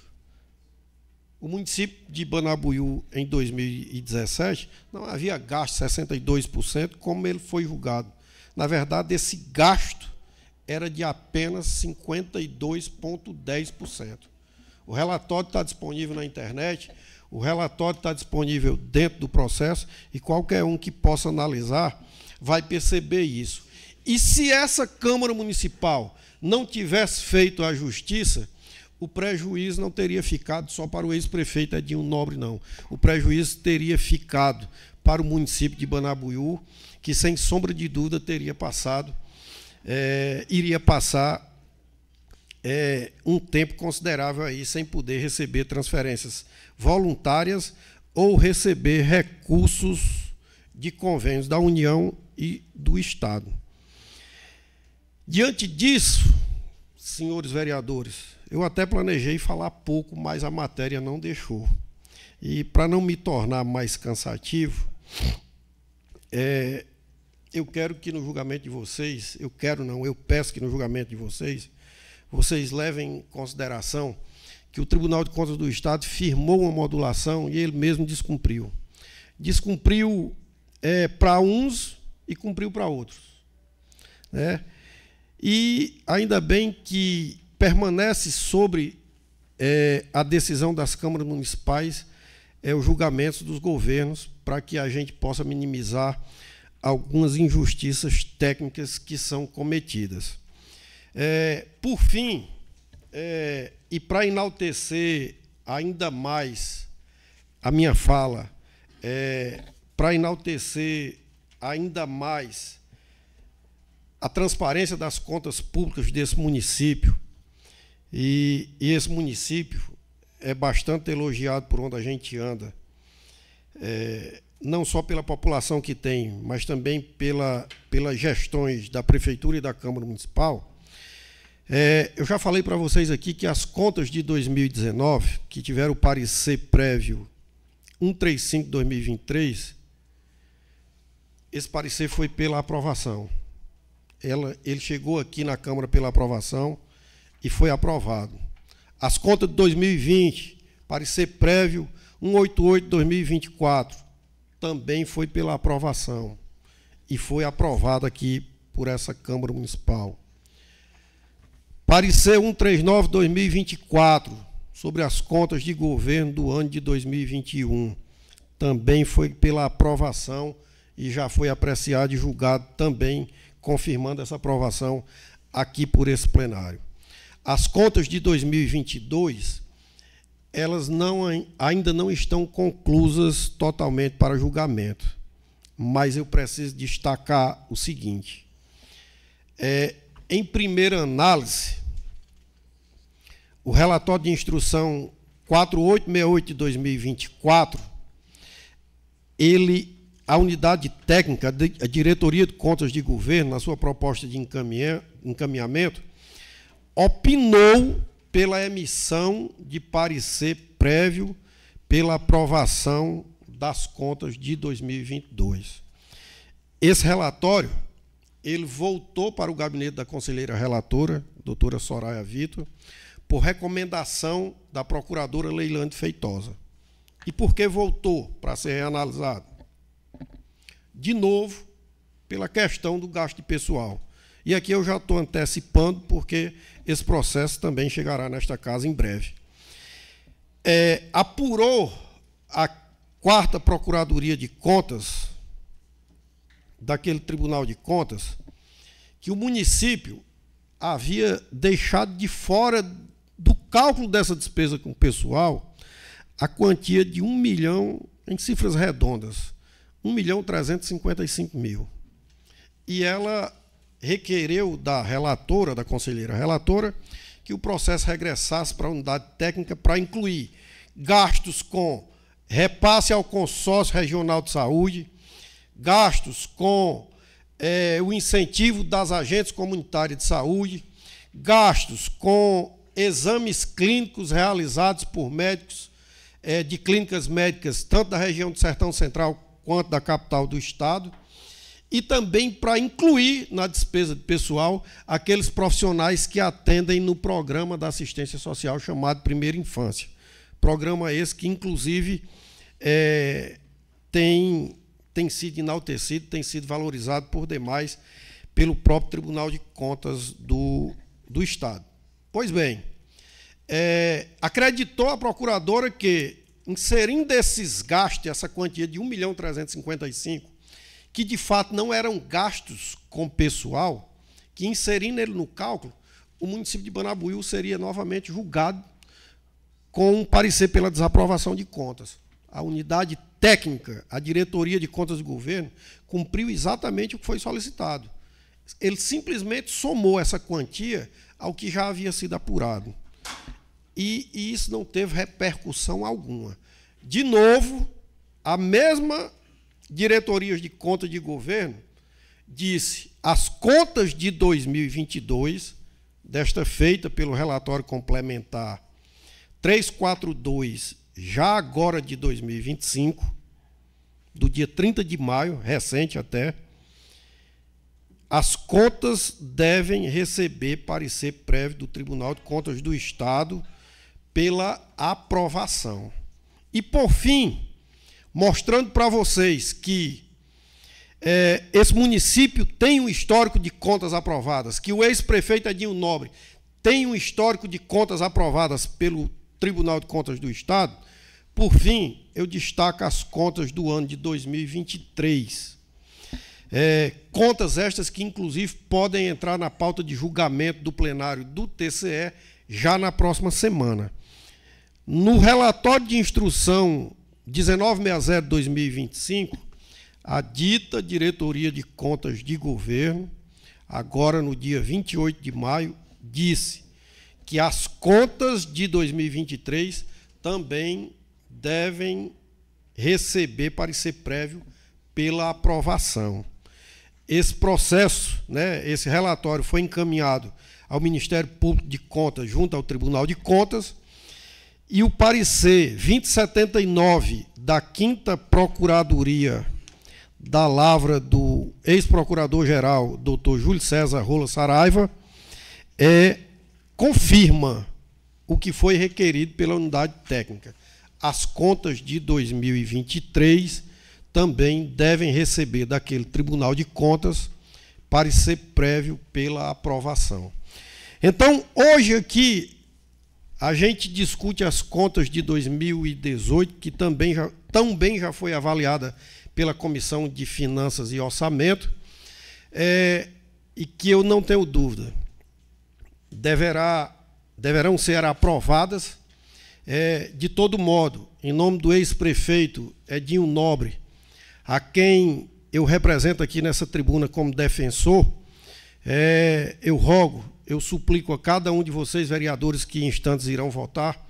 O município de Banabuiú, em 2017, não havia gasto 62%, como ele foi julgado. Na verdade, esse gasto era de apenas 52,10%. O relatório está disponível na internet, o relatório está disponível dentro do processo, e qualquer um que possa analisar vai perceber isso. E se essa Câmara Municipal não tivesse feito a justiça, o prejuízo não teria ficado só para o ex-prefeito Edinho Nobre, não. O prejuízo teria ficado para o município de Banabuiú, que, sem sombra de dúvida, iria passar um tempo considerável aí sem poder receber transferências voluntárias ou receber recursos de convênios da União e do Estado. Diante disso, senhores vereadores, eu até planejei falar pouco, mas a matéria não deixou. E, para não me tornar mais cansativo, eu quero que no julgamento de vocês, eu peço que no julgamento de vocês levem em consideração que o Tribunal de Contas do Estado firmou uma modulação e ele mesmo descumpriu. Descumpriu para uns e cumpriu para outros, né? E ainda bem que permanece sobre a decisão das câmaras municipais os julgamentos dos governos, para que a gente possa minimizar algumas injustiças técnicas que são cometidas. Por fim, e para enaltecer ainda mais a minha fala, para enaltecer ainda mais a transparência das contas públicas desse município, e esse município é bastante elogiado por onde a gente anda, não só pela população que tem, mas também pelas gestões da Prefeitura e da Câmara Municipal. Eu já falei para vocês aqui que as contas de 2019, que tiveram o parecer prévio 135/2023, esse parecer foi pela aprovação. Ele chegou aqui na Câmara pela aprovação e foi aprovado. As contas de 2020, parecer prévio 188/2024, também foi pela aprovação e foi aprovado aqui por essa Câmara Municipal. Parecer 139/2024, sobre as contas de governo do ano de 2021, também foi pela aprovação e já foi apreciado e julgado também, confirmando essa aprovação aqui por esse plenário. As contas de 2022, elas ainda não estão conclusas totalmente para julgamento, mas eu preciso destacar o seguinte. Em primeira análise, o relatório de instrução 4868 de 2024, a unidade técnica, a Diretoria de Contas de Governo, na sua proposta de encaminhamento, opinou pela emissão de parecer prévio pela aprovação das contas de 2022. Esse relatório, ele voltou para o gabinete da conselheira relatora, doutora Soraya Vitor, por recomendação da procuradora Leilande Feitosa. E por que voltou para ser reanalisado? De novo, pela questão do gasto de pessoal. E aqui eu já estou antecipando, porque esse processo também chegará nesta casa em breve. Apurou a 4ª Procuradoria de Contas, daquele Tribunal de Contas, que o município havia deixado de fora do cálculo dessa despesa com o pessoal a quantia de 1 milhão, em cifras redondas, 1.355.000. E ela requereu da relatora, da conselheira relatora, que o processo regressasse para a unidade técnica para incluir gastos com repasse ao consórcio regional de saúde, gastos com o incentivo das agentes comunitárias de saúde, gastos com exames clínicos realizados por médicos de clínicas médicas, tanto da região do Sertão Central quanto da capital do Estado, e também para incluir na despesa de pessoal aqueles profissionais que atendem no programa da assistência social chamado Primeira Infância. Programa esse que, inclusive, tem sido enaltecido, tem sido valorizado por demais pelo próprio Tribunal de Contas do Estado. Pois bem, acreditou a procuradora que, inserindo esses gastos, essa quantia de 1.355.000, que de fato não eram gastos com pessoal, que inserindo ele no cálculo, o município de Banabuiú seria novamente julgado com um parecer pela desaprovação de contas. A unidade técnica, a diretoria de contas do governo, cumpriu exatamente o que foi solicitado. Ele simplesmente somou essa quantia ao que já havia sido apurado. E isso não teve repercussão alguma. De novo, a mesma diretoria de contas de governo disse: as contas de 2022, desta feita pelo relatório complementar 342, já agora de 2025, do dia 30 de maio, recente até, as contas devem receber parecer prévio do Tribunal de Contas do Estado pela aprovação. E, por fim, mostrando para vocês que esse município tem um histórico de contas aprovadas, que o ex-prefeito Edinho Nobre tem um histórico de contas aprovadas pelo Tribunal de Contas do Estado, por fim, eu destaco as contas do ano de 2023. Contas estas que, inclusive, podem entrar na pauta de julgamento do plenário do TCE já na próxima semana. No relatório de instrução 1960-2025, a dita diretoria de contas de governo, agora no dia 28 de maio, disse que as contas de 2023 também devem receber parecer prévio pela aprovação. Esse processo, esse relatório foi encaminhado ao Ministério Público de Contas junto ao Tribunal de Contas, e o parecer 2079 da 5ª Procuradoria da Lavra do ex-procurador-geral, doutor Júlio César Rola Saraiva, confirma o que foi requerido pela unidade técnica. As contas de 2023 também devem receber daquele Tribunal de Contas parecer prévio pela aprovação. Então, hoje aqui, a gente discute as contas de 2018, que também já foi avaliada pela Comissão de Finanças e Orçamento, e que eu não tenho dúvida, deverão ser aprovadas. De todo modo, em nome do ex-prefeito Edinho Nobre, a quem eu represento aqui nessa tribuna como defensor, eu rogo, eu suplico a cada um de vocês, vereadores, que em instantes irão votar,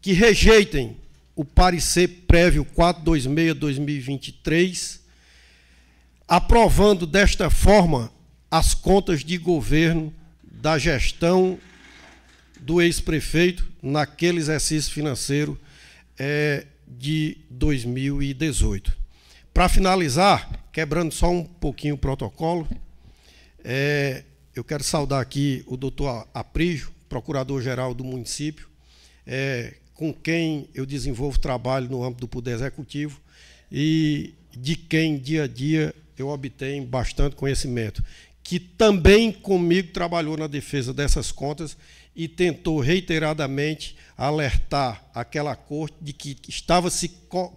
que rejeitem o parecer prévio 426/2023, aprovando desta forma as contas de governo da gestão do ex-prefeito naquele exercício financeiro de 2018. Para finalizar, quebrando só um pouquinho o protocolo, eu quero saudar aqui o doutor Aprígio, procurador-geral do município, com quem eu desenvolvo trabalho no âmbito do Poder Executivo e de quem, dia a dia, eu obtenho bastante conhecimento, que também comigo trabalhou na defesa dessas contas e tentou reiteradamente alertar aquela corte de que estava se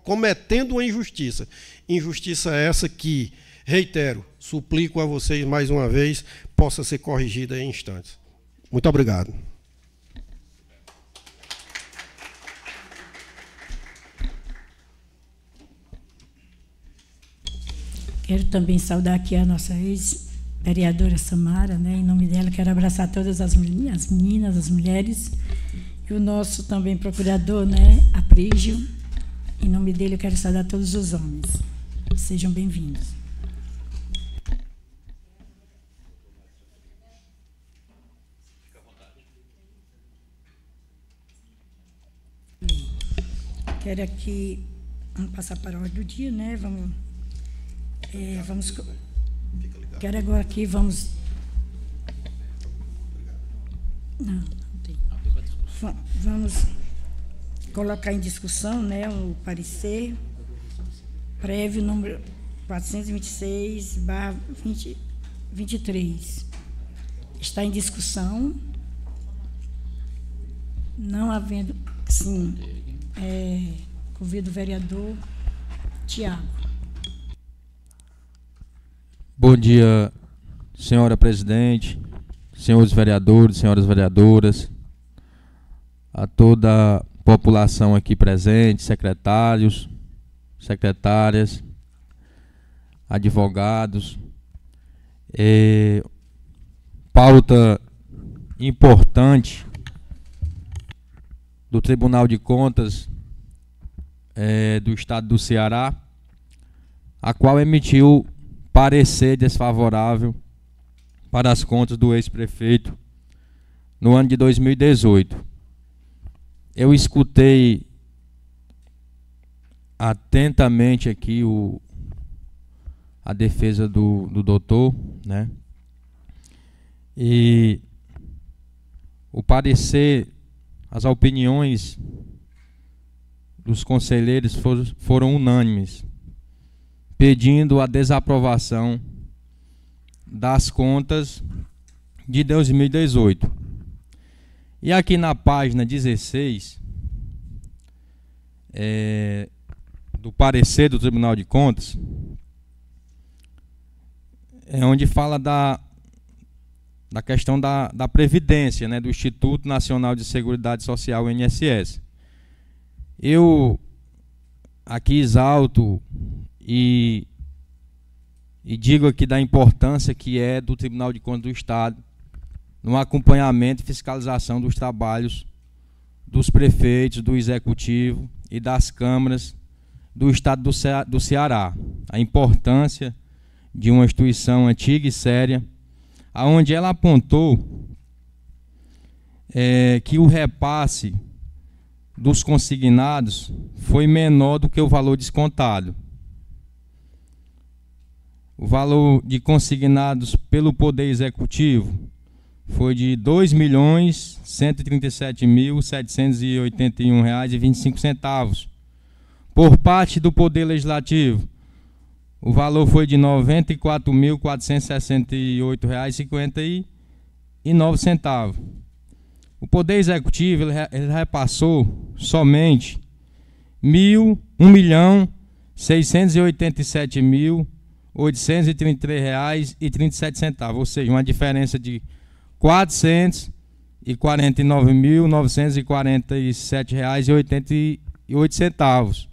cometendo uma injustiça. Injustiça essa que, reitero, suplico a vocês mais uma vez, possa ser corrigida em instantes. Muito obrigado. Quero também saudar aqui a nossa ex-vereadora Samara, em nome dela, quero abraçar todas as meninas, as mulheres, e o nosso também procurador, Aprígio, em nome dele eu quero saudar todos os homens. Sejam bem-vindos. Fica à vontade. quero aqui, vamos passar para a ordem do dia, né? Quero agora aqui, vamos... Não tem. Vamos colocar em discussão, né, o parecer prévio número 426/2023. Está em discussão. Não havendo, sim, convido o vereador Tiago. Bom dia, senhora presidente, senhores vereadores, senhoras vereadoras, a toda a população aqui presente, secretários, secretárias, advogados. Pauta importante do Tribunal de Contas do Estado do Ceará, a qual emitiu parecer desfavorável para as contas do ex-prefeito no ano de 2018. Eu escutei atentamente aqui a defesa do doutor, né? E o parecer, as opiniões dos conselheiros foram unânimes, pedindo a desaprovação das contas de 2018. E aqui na página 16 do parecer do Tribunal de Contas, é onde fala da questão da Previdência, né, do Instituto Nacional de Seguridade Social, o INSS. Eu aqui exalto e digo aqui da importância que é do Tribunal de Contas do Estado no acompanhamento e fiscalização dos trabalhos dos prefeitos, do Executivo e das câmaras do Estado do Ceará. A importância de uma instituição antiga e séria, aonde ela apontou que o repasse dos consignados foi menor do que o valor descontado. O valor de consignados pelo Poder Executivo foi de R$ 2.137.781,25. Por parte do Poder Legislativo, o valor foi de R$ 94.468,59. O Poder Executivo ele repassou somente R$ 1.687.833,37, ou seja, uma diferença de R$ 449.947,88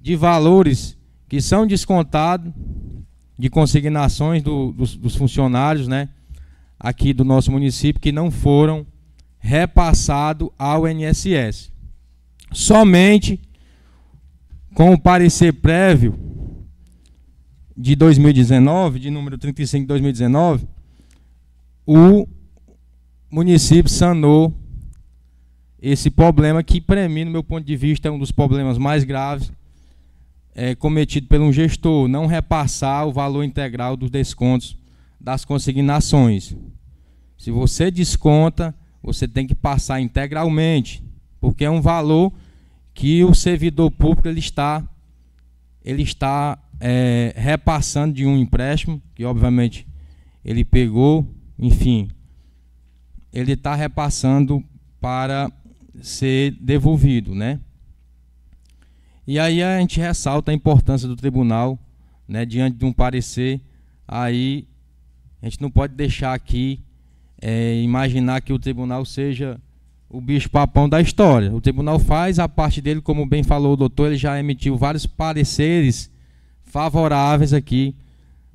de valores que são descontados de consignações dos funcionários, né, aqui do nosso município, que não foram repassados ao INSS. Somente com o parecer prévio de 2019, de número 35 de 2019, o município sanou esse problema que, para mim, no meu ponto de vista, é um dos problemas mais graves cometido por um gestor, não repassar o valor integral dos descontos das consignações. Se você desconta, você tem que passar integralmente, porque é um valor que o servidor público ele está repassando de um empréstimo, que obviamente ele pegou, enfim, ele está repassando para ser devolvido, né? E aí a gente ressalta a importância do tribunal, né, diante de um parecer. Aí a gente não pode deixar aqui imaginar que o tribunal seja o bicho-papão da história. O tribunal faz a parte dele, como bem falou o doutor, ele já emitiu vários pareceres favoráveis aqui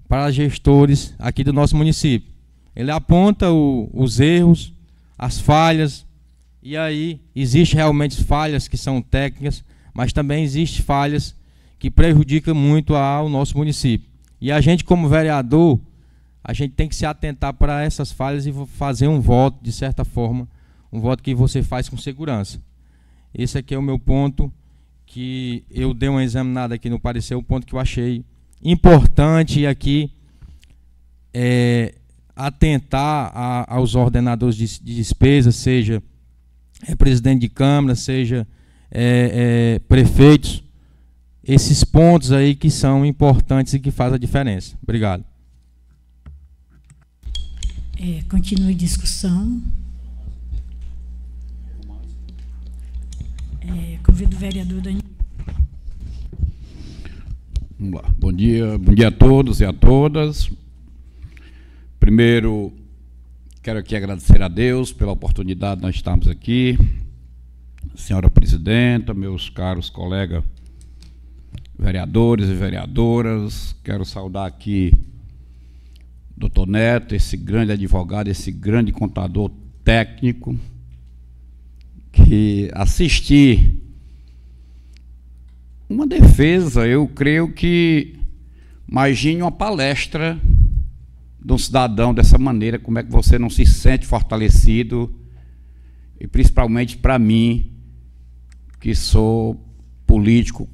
para gestores aqui do nosso município. Ele aponta os erros, as falhas, e aí existe realmente falhas que são técnicas, mas também existem falhas que prejudicam muito ao nosso município. E a gente, como vereador, a gente tem que se atentar para essas falhas e fazer um voto, de certa forma, um voto que você faz com segurança. Esse aqui é o meu ponto. que eu dei uma examinada aqui no parecer, um ponto que eu achei importante aqui é atentar aos ordenadores de despesa, seja presidente de Câmara, seja prefeitos, esses pontos aí que são importantes e que fazem a diferença. Obrigado. Continue discussão. Convido o vereador Daniel. Vamos lá. Bom dia a todos e a todas. Primeiro, quero aqui agradecer a Deus pela oportunidade de nós estarmos aqui. Senhora presidenta, meus caros colegas vereadores e vereadoras, quero saudar aqui o doutor Neto, esse grande advogado, esse grande contador técnico, que assisti uma defesa, eu creio que, imagine uma palestra de um cidadão dessa maneira, como é que você não se sente fortalecido, e principalmente para mim, que sou político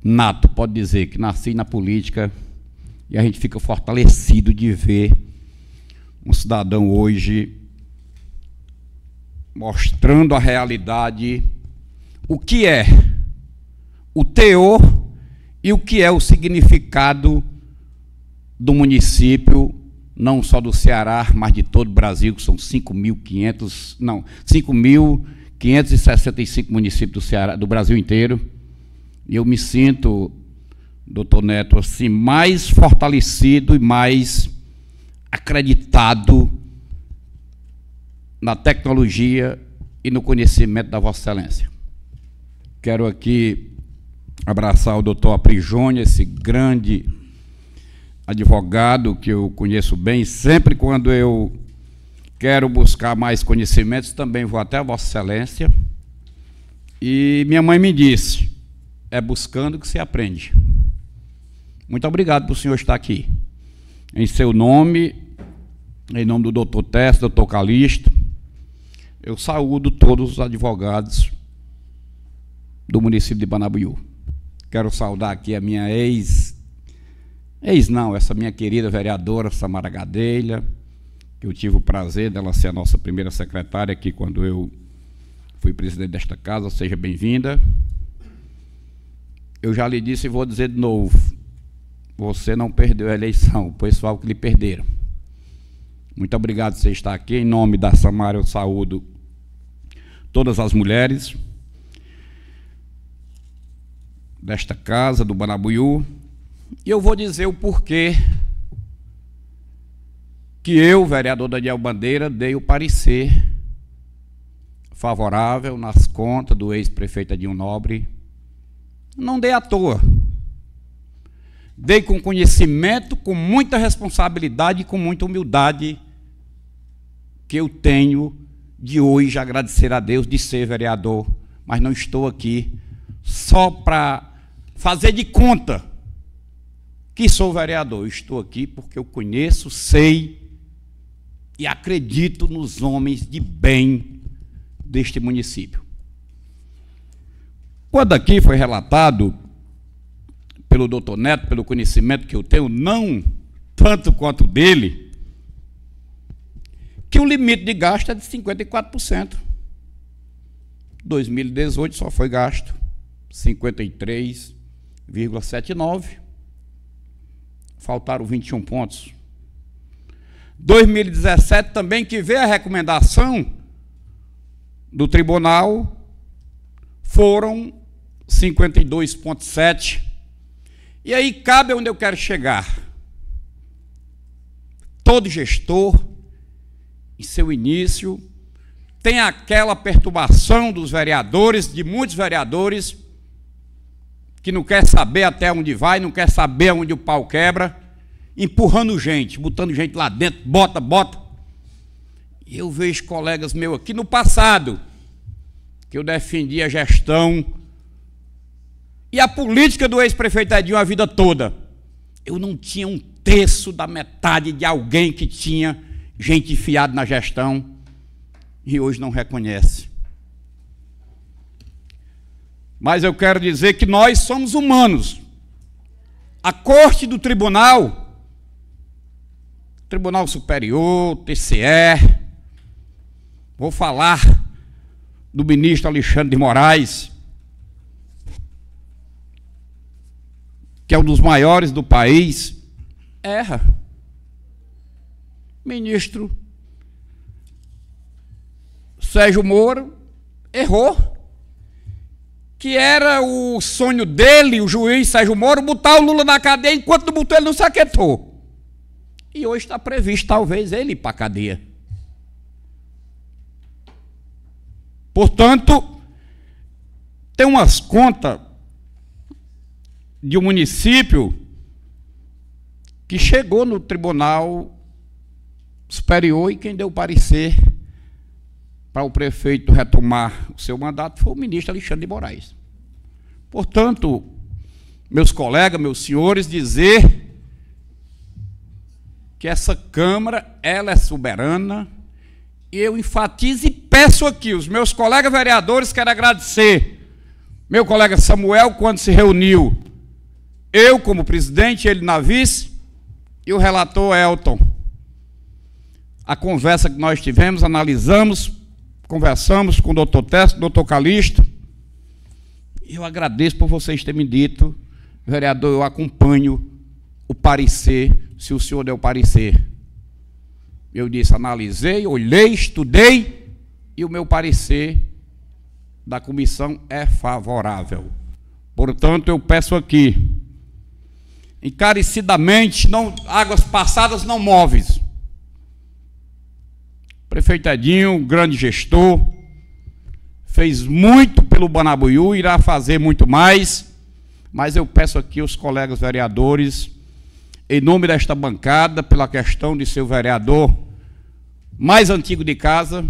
nato, pode dizer, que nasci na política, e a gente fica fortalecido de ver um cidadão hoje mostrando a realidade, o que é o teor e o que é o significado do município, não só do Ceará, mas de todo o Brasil, que são 5.565 municípios do Ceará, do Brasil inteiro. E eu me sinto, doutor Neto, assim, mais fortalecido e mais acreditado na tecnologia e no conhecimento da Vossa Excelência. Quero aqui abraçar o doutor Aprigone, esse grande advogado que eu conheço bem. Sempre quando eu quero buscar mais conhecimentos, também vou até a Vossa Excelência. E minha mãe me disse, é buscando que se aprende. Muito obrigado por o senhor estar aqui. Em seu nome, em nome do doutor Tess, doutor Calixto, eu saúdo todos os advogados do município de Banabuiú. Quero saudar aqui a minha essa minha querida vereadora Samara Gadelha, que eu tive o prazer dela ser a nossa primeira secretária aqui quando eu fui presidente desta casa. Seja bem-vinda. Eu já lhe disse e vou dizer de novo, você não perdeu a eleição, o pessoal que lhe perderam. Muito obrigado por você estar aqui. Em nome da Samara, eu saúdo todas as mulheres desta casa, do Banabuiú, e eu vou dizer o porquê que eu, vereador Daniel Bandeira, dei o parecer favorável nas contas do ex-prefeito Edinho Nobre. Não dei à toa. Dei com conhecimento, com muita responsabilidade e com muita humildade que eu tenho de hoje agradecer a Deus de ser vereador, mas não estou aqui só para fazer de conta que sou vereador. Eu estou aqui porque eu conheço, sei e acredito nos homens de bem deste município. Quando aqui foi relatado pelo doutor Neto, pelo conhecimento que eu tenho, não tanto quanto dele, que o limite de gasto é de 54%. 2018 só foi gasto 53,79%. Faltaram 21 pontos. 2017 também, que veio a recomendação do tribunal, foram 52,7%. E aí cabe onde eu quero chegar. Todo gestor, em seu início, tem aquela perturbação dos vereadores, de muitos vereadores, que não quer saber até onde vai, não quer saber onde o pau quebra, empurrando gente, botando gente lá dentro, bota. E eu vejo colegas meus aqui no passado, que eu defendi a gestão e a política do ex-prefeito Edinho a vida toda. Eu não tinha um terço da metade de alguém que tinha gente enfiada na gestão e hoje não reconhece. Mas eu quero dizer que nós somos humanos. A corte do Tribunal Superior, TCE, vou falar do ministro Alexandre de Moraes, que é um dos maiores do país, erra. Ministro Sérgio Moro errou. Que era o sonho dele, o juiz Sérgio Moro, botar o Lula na cadeia, enquanto não botou ele não se aquietou. E hoje está previsto, talvez, ele ir para a cadeia. Portanto, tem umas contas de um município que chegou no Tribunal Superior e quem deu parecer para o prefeito retomar o seu mandato foi o ministro Alexandre de Moraes. Portanto, meus colegas, meus senhores, dizer que essa Câmara, ela é soberana, e eu enfatizo e peço aqui, os meus colegas vereadores, quero agradecer, meu colega Samuel, quando se reuniu, eu como presidente, ele na vice, e o relator Elton. A conversa que nós tivemos, analisamos, conversamos com o doutor Teste, doutor Calixto, e eu agradeço por vocês terem me dito, vereador, eu acompanho o parecer, se o senhor deu parecer. Eu disse, analisei, olhei, estudei, e o meu parecer da comissão é favorável. Portanto, eu peço aqui, encarecidamente, não, águas passadas não móveis. Prefeito Edinho, grande gestor, fez muito pelo Banabuiú, irá fazer muito mais, mas eu peço aqui aos colegas vereadores, em nome desta bancada, pela questão de ser o vereador mais antigo de casa,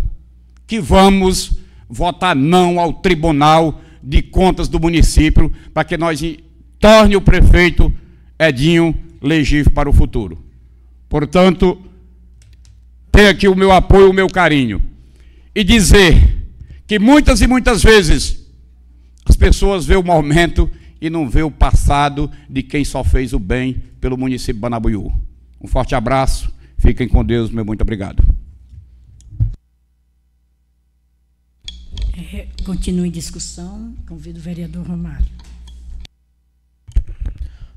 que vamos votar não ao Tribunal de Contas do município, para que nós torne o prefeito Edinho legível para o futuro. Portanto, tem aqui o meu apoio, o meu carinho. E dizer que muitas e muitas vezes as pessoas veem o momento e não veem o passado de quem só fez o bem pelo município de Banabuiú. Um forte abraço, fiquem com Deus, meu muito obrigado. Continue em discussão, convido o vereador Romário.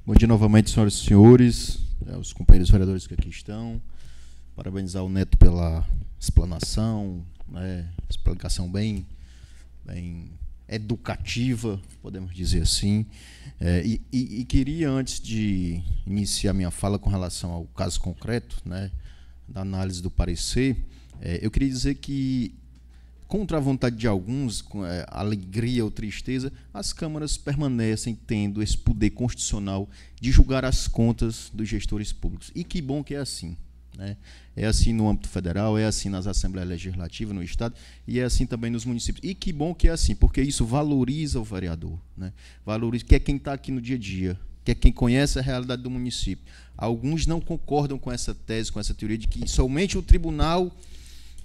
Bom dia novamente, senhoras e senhores, os companheiros vereadores que aqui estão. Parabenizar o Neto pela explanação, né, explicação bem educativa, podemos dizer assim. E queria, antes de iniciar minha fala com relação ao caso concreto, né, da análise do parecer, eu queria dizer que, contra a vontade de alguns, com alegria ou tristeza, as câmaras permanecem tendo esse poder constitucional de julgar as contas dos gestores públicos. E que bom que é assim. É assim no âmbito federal, é assim nas Assembleias Legislativas, no Estado, e é assim também nos municípios. E que bom que é assim, porque isso valoriza o vereador, né? Valoriza, que é quem está aqui no dia a dia, que é quem conhece a realidade do município. Alguns não concordam com essa tese, com essa teoria de que somente o tribunal,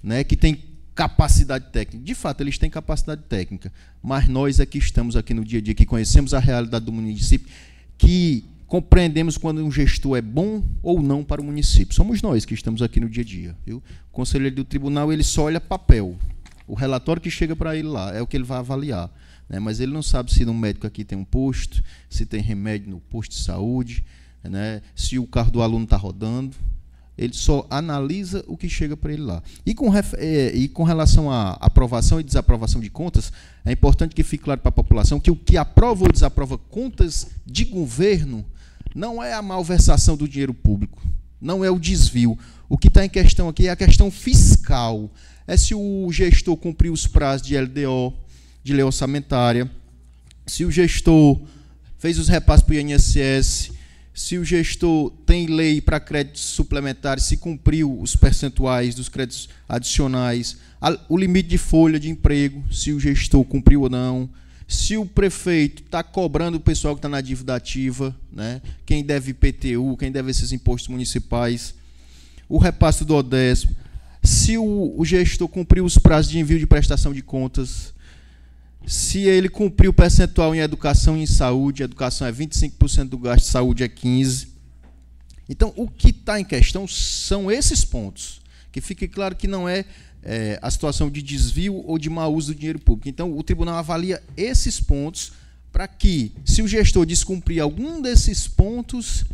né, que tem capacidade técnica. De fato, eles têm capacidade técnica, mas nós é que estamos aqui no dia a dia, que conhecemos a realidade do município, que compreendemos quando um gestor é bom ou não para o município. Somos nós que estamos aqui no dia a dia. Viu? O conselheiro do tribunal, ele só olha papel. O relatório que chega para ele lá é o que ele vai avaliar. Né? Mas ele não sabe se no médico aqui tem um posto, se tem remédio no posto de saúde, né? Se o carro do aluno está rodando. Ele só analisa o que chega para ele lá. E com relação à aprovação e desaprovação de contas, é importante que fique claro para a população que o que aprova ou desaprova contas de governo não é a malversação do dinheiro público, não é o desvio. O que está em questão aqui é a questão fiscal. É se o gestor cumpriu os prazos de LDO, de lei orçamentária, se o gestor fez os repasses para o INSS, se o gestor tem lei para créditos suplementares, se cumpriu os percentuais dos créditos adicionais, o limite de folha de emprego, se o gestor cumpriu ou não, se o prefeito está cobrando o pessoal que está na dívida ativa, né, quem deve IPTU, quem deve esses impostos municipais, o repasse do ODESP, se o gestor cumpriu os prazos de envio de prestação de contas, se ele cumprir o percentual em educação e em saúde, educação é 25% do gasto, saúde é 15%. Então, o que está em questão são esses pontos, que fique claro que não é a situação de desvio ou de mau uso do dinheiro público. Então, o tribunal avalia esses pontos para que, se o gestor descumprir algum desses pontos,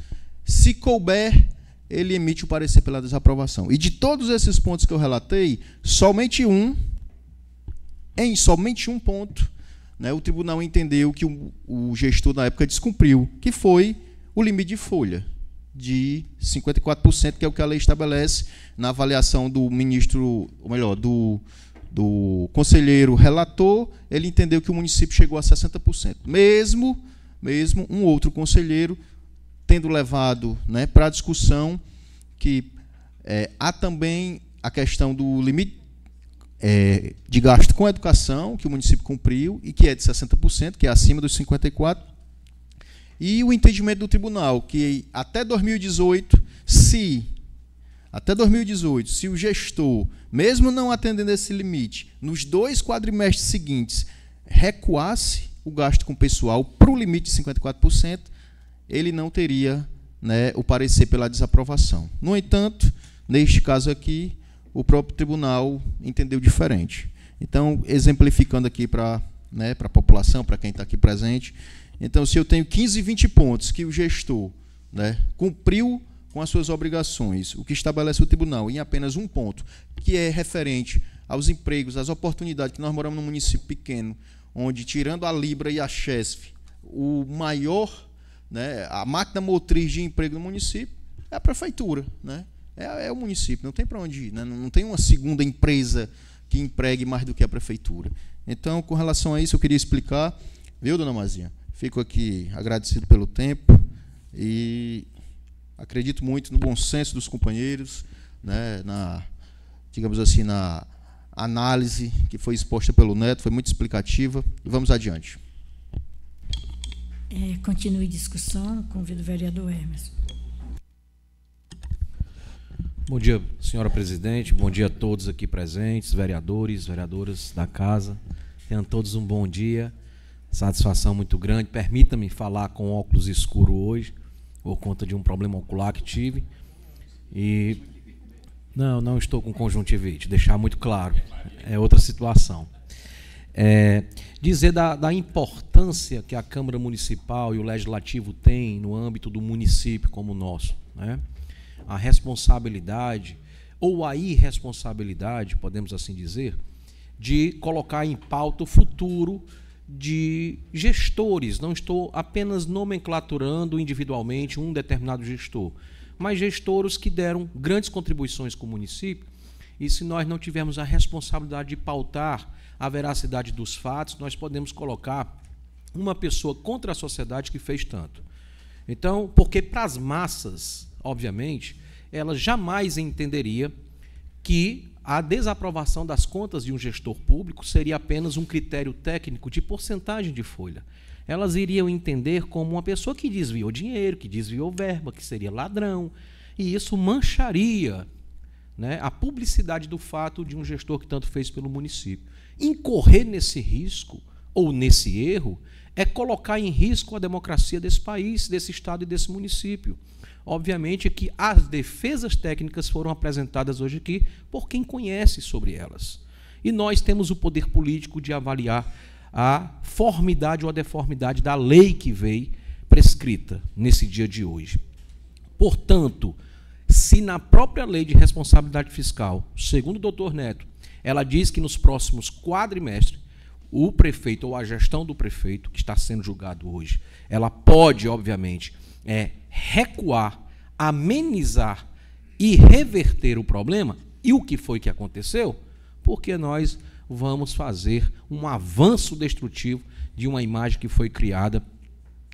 se couber, ele emite o parecer pela desaprovação. E de todos esses pontos que eu relatei, em somente um ponto, né, o tribunal entendeu que o gestor, na época, descumpriu, que foi o limite de folha de 54%, que é o que a lei estabelece na avaliação do ministro, ou melhor, do conselheiro relator. Ele entendeu que o município chegou a 60%. Mesmo um outro conselheiro tendo levado, né, para a discussão que há também a questão do limite de gasto com educação, que o município cumpriu, e que é de 60%, que é acima dos 54%, e o entendimento do tribunal, que até 2018, se o gestor, mesmo não atendendo esse limite, nos 2 quadrimestres seguintes, recuasse o gasto com pessoal para o limite de 54%, ele não teria, né, o parecer pela desaprovação. No entanto, neste caso aqui, o próprio tribunal entendeu diferente. Então, exemplificando aqui para a população, para quem está aqui presente, então, se eu tenho 15, 20 pontos que o gestor, né, cumpriu com as suas obrigações, o que estabelece o tribunal, em apenas um ponto, que é referente aos empregos, às oportunidades, que nós moramos num município pequeno, onde, tirando a Libra e a Chesf, o maior, né, a máquina motriz de emprego no município é a prefeitura, né? É o município, não tem para onde ir, né? Não tem uma segunda empresa que empregue mais do que a prefeitura. Então, com relação a isso, eu queria explicar, viu, dona Mazinha? Fico aqui agradecido pelo tempo e acredito muito no bom senso dos companheiros, né, digamos assim, na análise que foi exposta pelo Neto, foi muito explicativa, e vamos adiante. Continue discussão, convido o vereador Emerson. Bom dia, senhora presidente, bom dia a todos aqui presentes, vereadores, vereadoras da casa, tenham todos um bom dia. Satisfação muito grande. Permita-me falar com óculos escuros hoje, por conta de um problema ocular que tive. E não estou com conjuntivite, deixar muito claro, é outra situação. Dizer da importância que a Câmara Municipal e o Legislativo têm no âmbito do município como o nosso, né? A responsabilidade, ou a irresponsabilidade, podemos assim dizer, de colocar em pauta o futuro de gestores. Não estou apenas nomenclaturando individualmente um determinado gestor, mas gestores que deram grandes contribuições com o município, e se nós não tivermos a responsabilidade de pautar a veracidade dos fatos, nós podemos colocar uma pessoa contra a sociedade que fez tanto. Então, porque para as massas, obviamente, ela jamais entenderia que a desaprovação das contas de um gestor público seria apenas um critério técnico de porcentagem de folha. Elas iriam entender como uma pessoa que desviou dinheiro, que desviou verba, que seria ladrão, e isso mancharia, né, a publicidade do fato de um gestor que tanto fez pelo município. Incorrer nesse risco, ou nesse erro, é colocar em risco a democracia desse país, desse estado e desse município. Obviamente que as defesas técnicas foram apresentadas hoje aqui por quem conhece sobre elas. E nós temos o poder político de avaliar a formidade ou a deformidade da lei que veio prescrita nesse dia de hoje. Portanto, se na própria lei de responsabilidade fiscal, segundo o doutor Neto, ela diz que nos próximos quadrimestres, o prefeito ou a gestão do prefeito, que está sendo julgado hoje, ela pode, obviamente, recuar, amenizar e reverter o problema. E o que foi que aconteceu? Porque nós vamos fazer um avanço destrutivo de uma imagem que foi criada,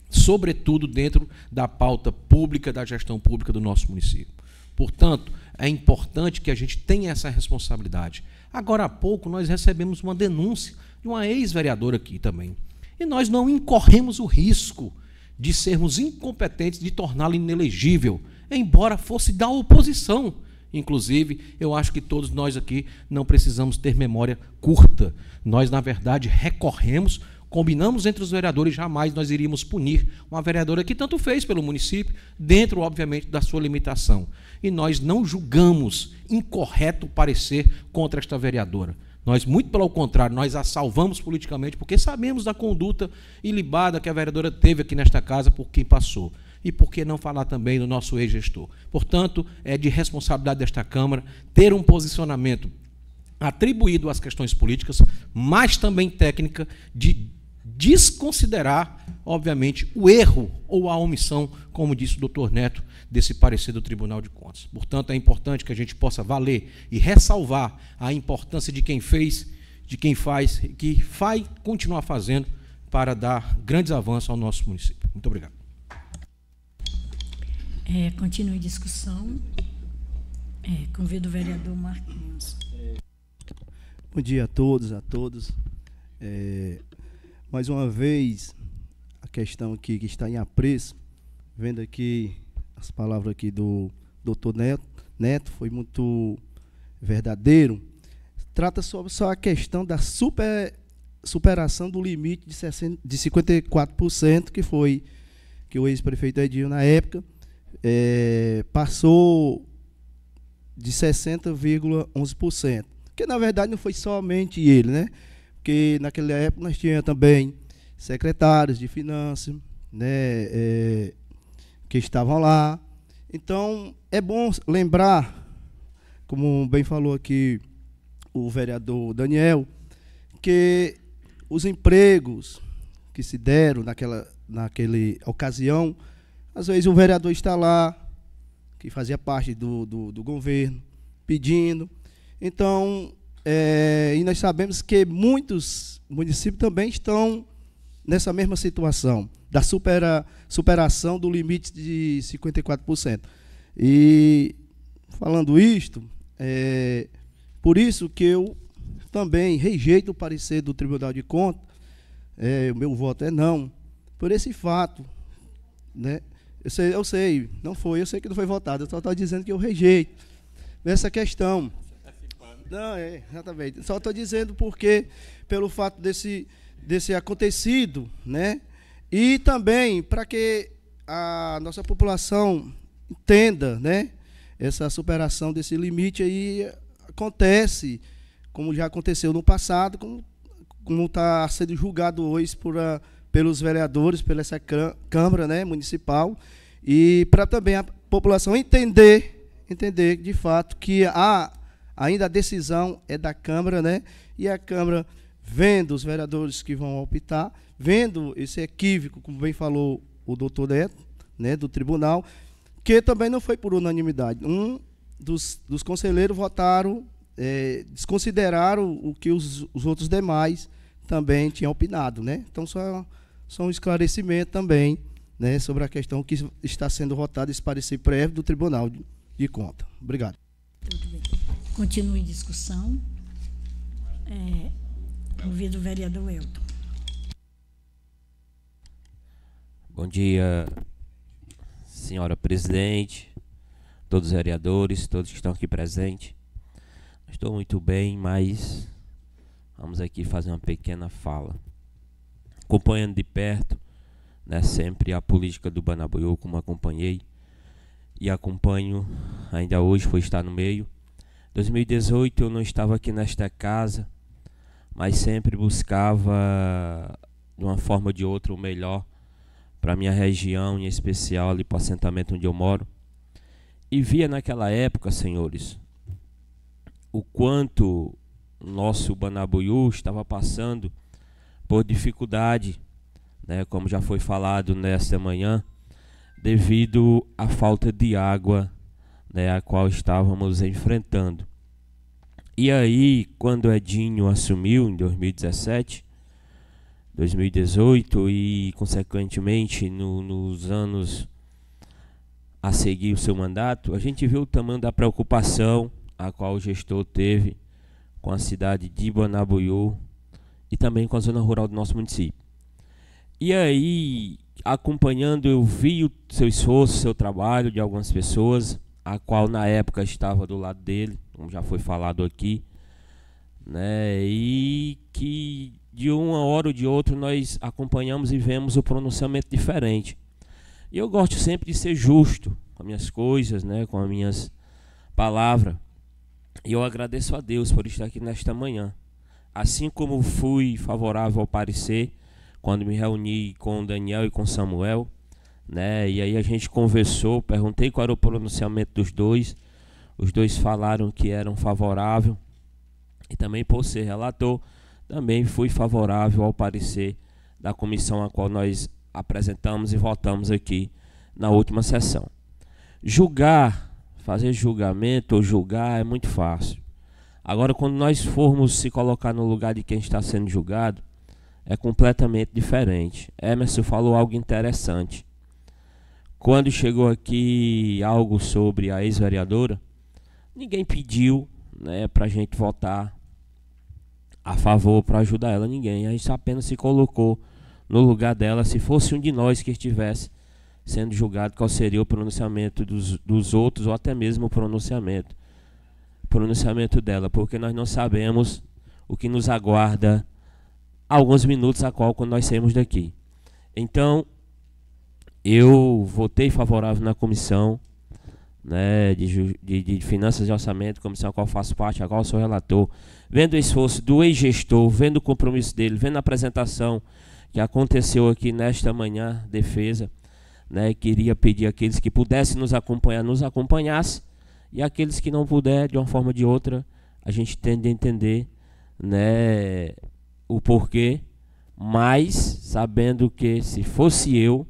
sobretudo dentro da pauta pública, da gestão pública do nosso município. Portanto, é importante que a gente tenha essa responsabilidade. Agora há pouco nós recebemos uma denúncia de uma ex-vereadora aqui também. E nós não incorremos o risco de sermos incompetentes, de torná-la inelegível, embora fosse da oposição. Inclusive, eu acho que todos nós aqui não precisamos ter memória curta. Nós, na verdade, recorremos, combinamos entre os vereadores, jamais nós iríamos punir uma vereadora que tanto fez pelo município, dentro, obviamente, da sua limitação. E nós não julgamos incorreto o parecer contra esta vereadora. Nós, muito pelo contrário, nós a salvamos politicamente, porque sabemos da conduta ilibada que a vereadora teve aqui nesta casa por quem passou. E por que não falar também do nosso ex-gestor? Portanto, é de responsabilidade desta Câmara ter um posicionamento atribuído às questões políticas, mas também técnica, de desconsiderar, obviamente, o erro ou a omissão, como disse o doutor Neto, desse parecer do Tribunal de Contas. Portanto, é importante que a gente possa valer e ressalvar a importância de quem fez, de quem faz e que vai continuar fazendo para dar grandes avanços ao nosso município. Muito obrigado. Continue a discussão. Convido o vereador Marquinhos. Bom dia a todos, mais uma vez, a questão aqui que está em apreço, vendo aqui as palavras aqui do doutor Neto, foi muito verdadeiro. Trata sobre só a questão da superação do limite de 54%, que foi que o ex-prefeito Edinho, na época, passou de 60,11%. Que, na verdade, não foi somente ele, né? Porque, naquela época, nós tínhamos também secretários de finanças, né, que estavam lá. Então, é bom lembrar, como bem falou aqui o vereador Daniel, que os empregos que se deram naquela ocasião, às vezes o vereador está lá, que fazia parte do governo, pedindo. Então, e nós sabemos que muitos municípios também estão nessa mesma situação, da superação do limite de 54%. E, falando isto, por isso que eu também rejeito o parecer do Tribunal de Contas, o meu voto é não, por esse fato, né? Eu sei que não foi votado, eu só estou dizendo que eu rejeito essa questão. Não, exatamente. Só estou dizendo porque, pelo fato desse acontecido, né? E também para que a nossa população entenda, né? Essa superação desse limite aí acontece, como já aconteceu no passado, como está sendo julgado hoje pelos vereadores, pela essa Câmara, né, municipal, e para também a população entender de fato que ainda a decisão é da Câmara, né? E a Câmara, vendo os vereadores que vão optar, vendo esse equívoco, como bem falou o doutor Neto, né, do tribunal, que também não foi por unanimidade. Um dos conselheiros votaram, desconsideraram o que os outros demais também tinham opinado, né? Então, só um esclarecimento também, né, sobre a questão que está sendo votado, esse parecer prévio do Tribunal de Contas. Obrigado. Muito bem. Continue a discussão. Convido o vereador Elton. Bom dia, senhora presidente, todos os vereadores, todos que estão aqui presentes. Estou muito bem, mas vamos aqui fazer uma pequena fala. Acompanhando de perto, né, sempre a política do Banabuiú, como acompanhei e acompanho ainda hoje, foi estar no meio. 2018 eu não estava aqui nesta casa, mas sempre buscava de uma forma ou de outra o melhor para a minha região, em especial ali para o assentamento onde eu moro. E via naquela época, senhores, o quanto o nosso Banabuiú estava passando por dificuldade, né, como já foi falado nesta manhã, devido à falta de água, né, a qual estávamos enfrentando. E aí, quando Edinho assumiu em 2017, 2018 e, consequentemente, nos anos a seguir o seu mandato, a gente viu o tamanho da preocupação a qual o gestor teve com a cidade de Banabuiú e também com a zona rural do nosso município. E aí, acompanhando, eu vi o seu esforço, o seu trabalho de algumas pessoas, a qual na época estava do lado dele, como já foi falado aqui, né? E que de uma hora ou de outra nós acompanhamos e vemos o pronunciamento diferente. E eu gosto sempre de ser justo com as minhas coisas, né? Com as minhas palavras. E eu agradeço a Deus por estar aqui nesta manhã. Assim como fui favorável ao parecer, quando me reuni com o Daniel e com o Samuel, né? E aí a gente conversou, perguntei qual era o pronunciamento dos dois. Os dois falaram que eram favoráveis. E também por ser relator, também fui favorável ao parecer da comissão a qual nós apresentamos e votamos aqui na última sessão. Julgar, fazer julgamento ou julgar é muito fácil. Agora, quando nós formos se colocar no lugar de quem está sendo julgado, é completamente diferente. Emerson falou algo interessante. Quando chegou aqui algo sobre a ex-vereadora, ninguém pediu, né, para a gente votar a favor para ajudar ela, ninguém. A gente apenas se colocou no lugar dela. Se fosse um de nós que estivesse sendo julgado, qual seria o pronunciamento dos outros, ou até mesmo o pronunciamento dela, porque nós não sabemos o que nos aguarda alguns minutos a qual quando nós saímos daqui. Então, eu votei favorável na comissão, né, de Finanças e Orçamento, comissão a qual faço parte, a qual sou relator, vendo o esforço do ex-gestor, vendo o compromisso dele, vendo a apresentação que aconteceu aqui nesta manhã, defesa, né, queria pedir àqueles que pudessem nos acompanhar, nos acompanhasse, e aqueles que não puder, de uma forma ou de outra, a gente tende a entender, né, o porquê, mas sabendo que se fosse eu,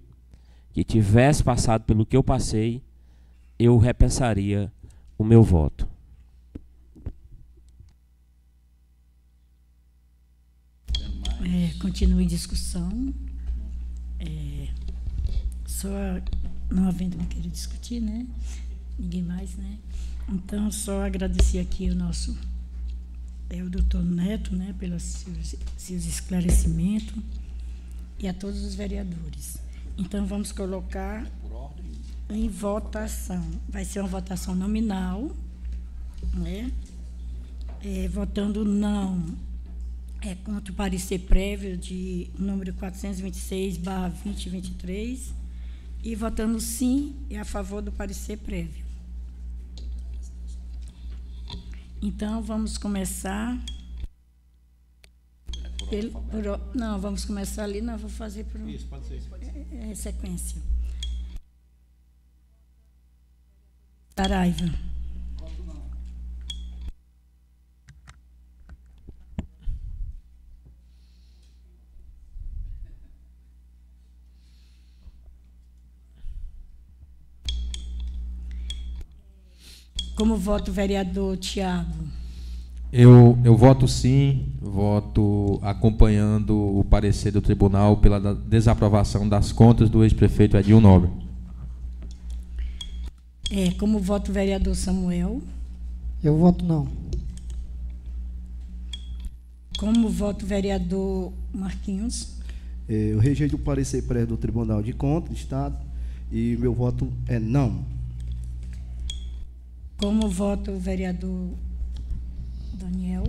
que tivesse passado pelo que eu passei, eu repensaria o meu voto. Continua em discussão. Só não havendo quem queira discutir, né? Ninguém mais, né? Então, só agradecer aqui o nosso o doutor Neto, né, pelos seus esclarecimentos, e a todos os vereadores. Então, vamos colocar em votação. Vai ser uma votação nominal, né? Votando não contra o parecer prévio de número 426/2023 e votando sim a favor do parecer prévio. Então, vamos começar não, vamos começar ali, não, vou fazer por isso, pode ser. Sequência. Saraiva. Como voto o vereador Tiago? Eu voto sim, voto acompanhando o parecer do tribunal pela desaprovação das contas do ex-prefeito Edil Nobre. Como voto o vereador Samuel? Eu voto não. Como voto o vereador Marquinhos? Eu rejeito o parecer prévio do Tribunal de Contas do Estado e meu voto é não. Como voto o vereador Daniel?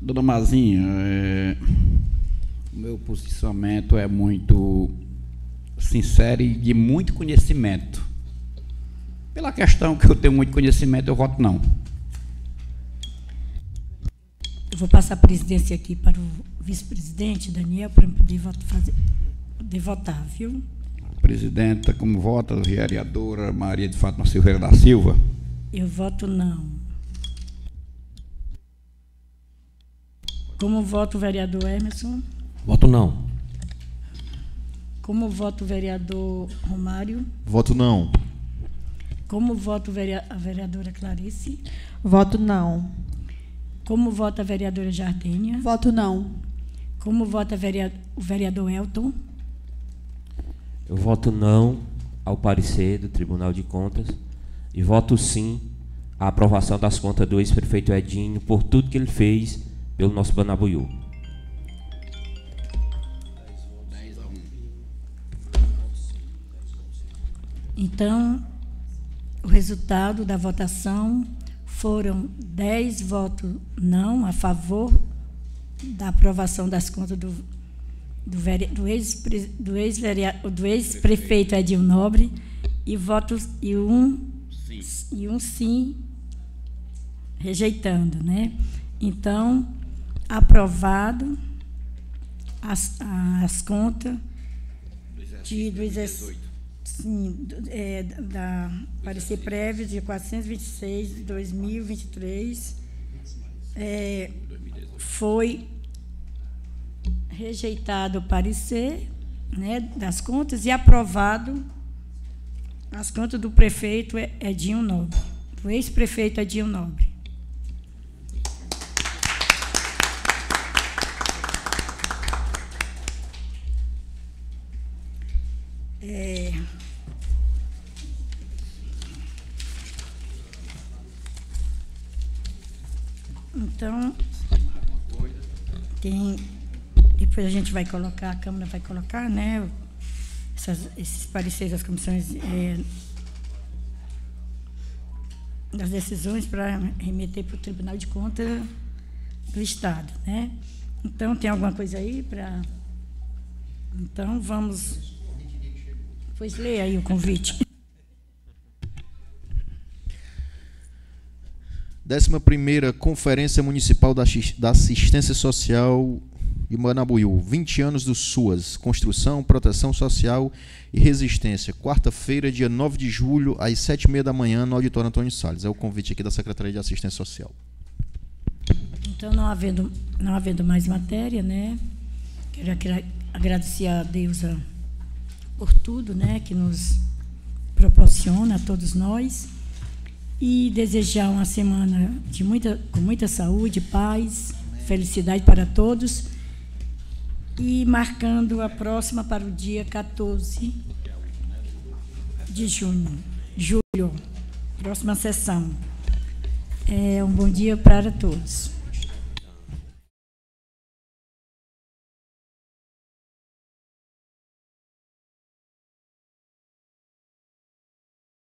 Dona Mazinha, o meu posicionamento é muito sincero e de muito conhecimento. Pela questão que eu tenho muito conhecimento, eu voto não. Eu vou passar a presidência aqui para o vice-presidente, Daniel, para poder votar, viu? Presidenta, como vota a vereadora Maria de Fátima Silveira da Silva? Eu voto não. Como voto o vereador Emerson? Voto não. Como voto o vereador Romário? Voto não. Como voto a vereadora Clarice? Voto não. Como vota a vereadora Jardênia? Voto não. Como vota o vereador Elton? Eu voto não ao parecer do Tribunal de Contas e voto sim à aprovação das contas do ex-prefeito Edinho por tudo que ele fez pelo nosso Banabuiú. Então, O resultado da votação foram 10 votos não a favor da aprovação das contas do ex-prefeito Edil Nobre e um sim rejeitando, né? Então, aprovado as contas da parecer prévio de 426 de 2023 foi rejeitado o parecer, né, das contas e aprovado as contas do prefeito Edinho Nobre, do ex-prefeito Edinho Nobre. Então, depois a gente vai colocar, a Câmara vai colocar, né, esses pareceres das comissões das decisões para remeter para o Tribunal de Contas do Estado, né? Então, tem alguma coisa aí para... Então, vamos... Pois lê aí o convite. 11ª Conferência Municipal da Assistência Social de Manabuiú, 20 anos do SUAS, Construção, Proteção Social e Resistência, quarta-feira, dia 9 de julho, às 7h30 da manhã, no Auditório Antônio Salles. É o convite aqui da Secretaria de Assistência Social. Então, não havendo mais matéria, né, quero agradecer a Deus por tudo, né, que nos proporciona a todos nós, e desejar uma semana com muita saúde, paz, felicidade para todos, e marcando a próxima para o dia 14 de julho, próxima sessão. Um bom dia para todos.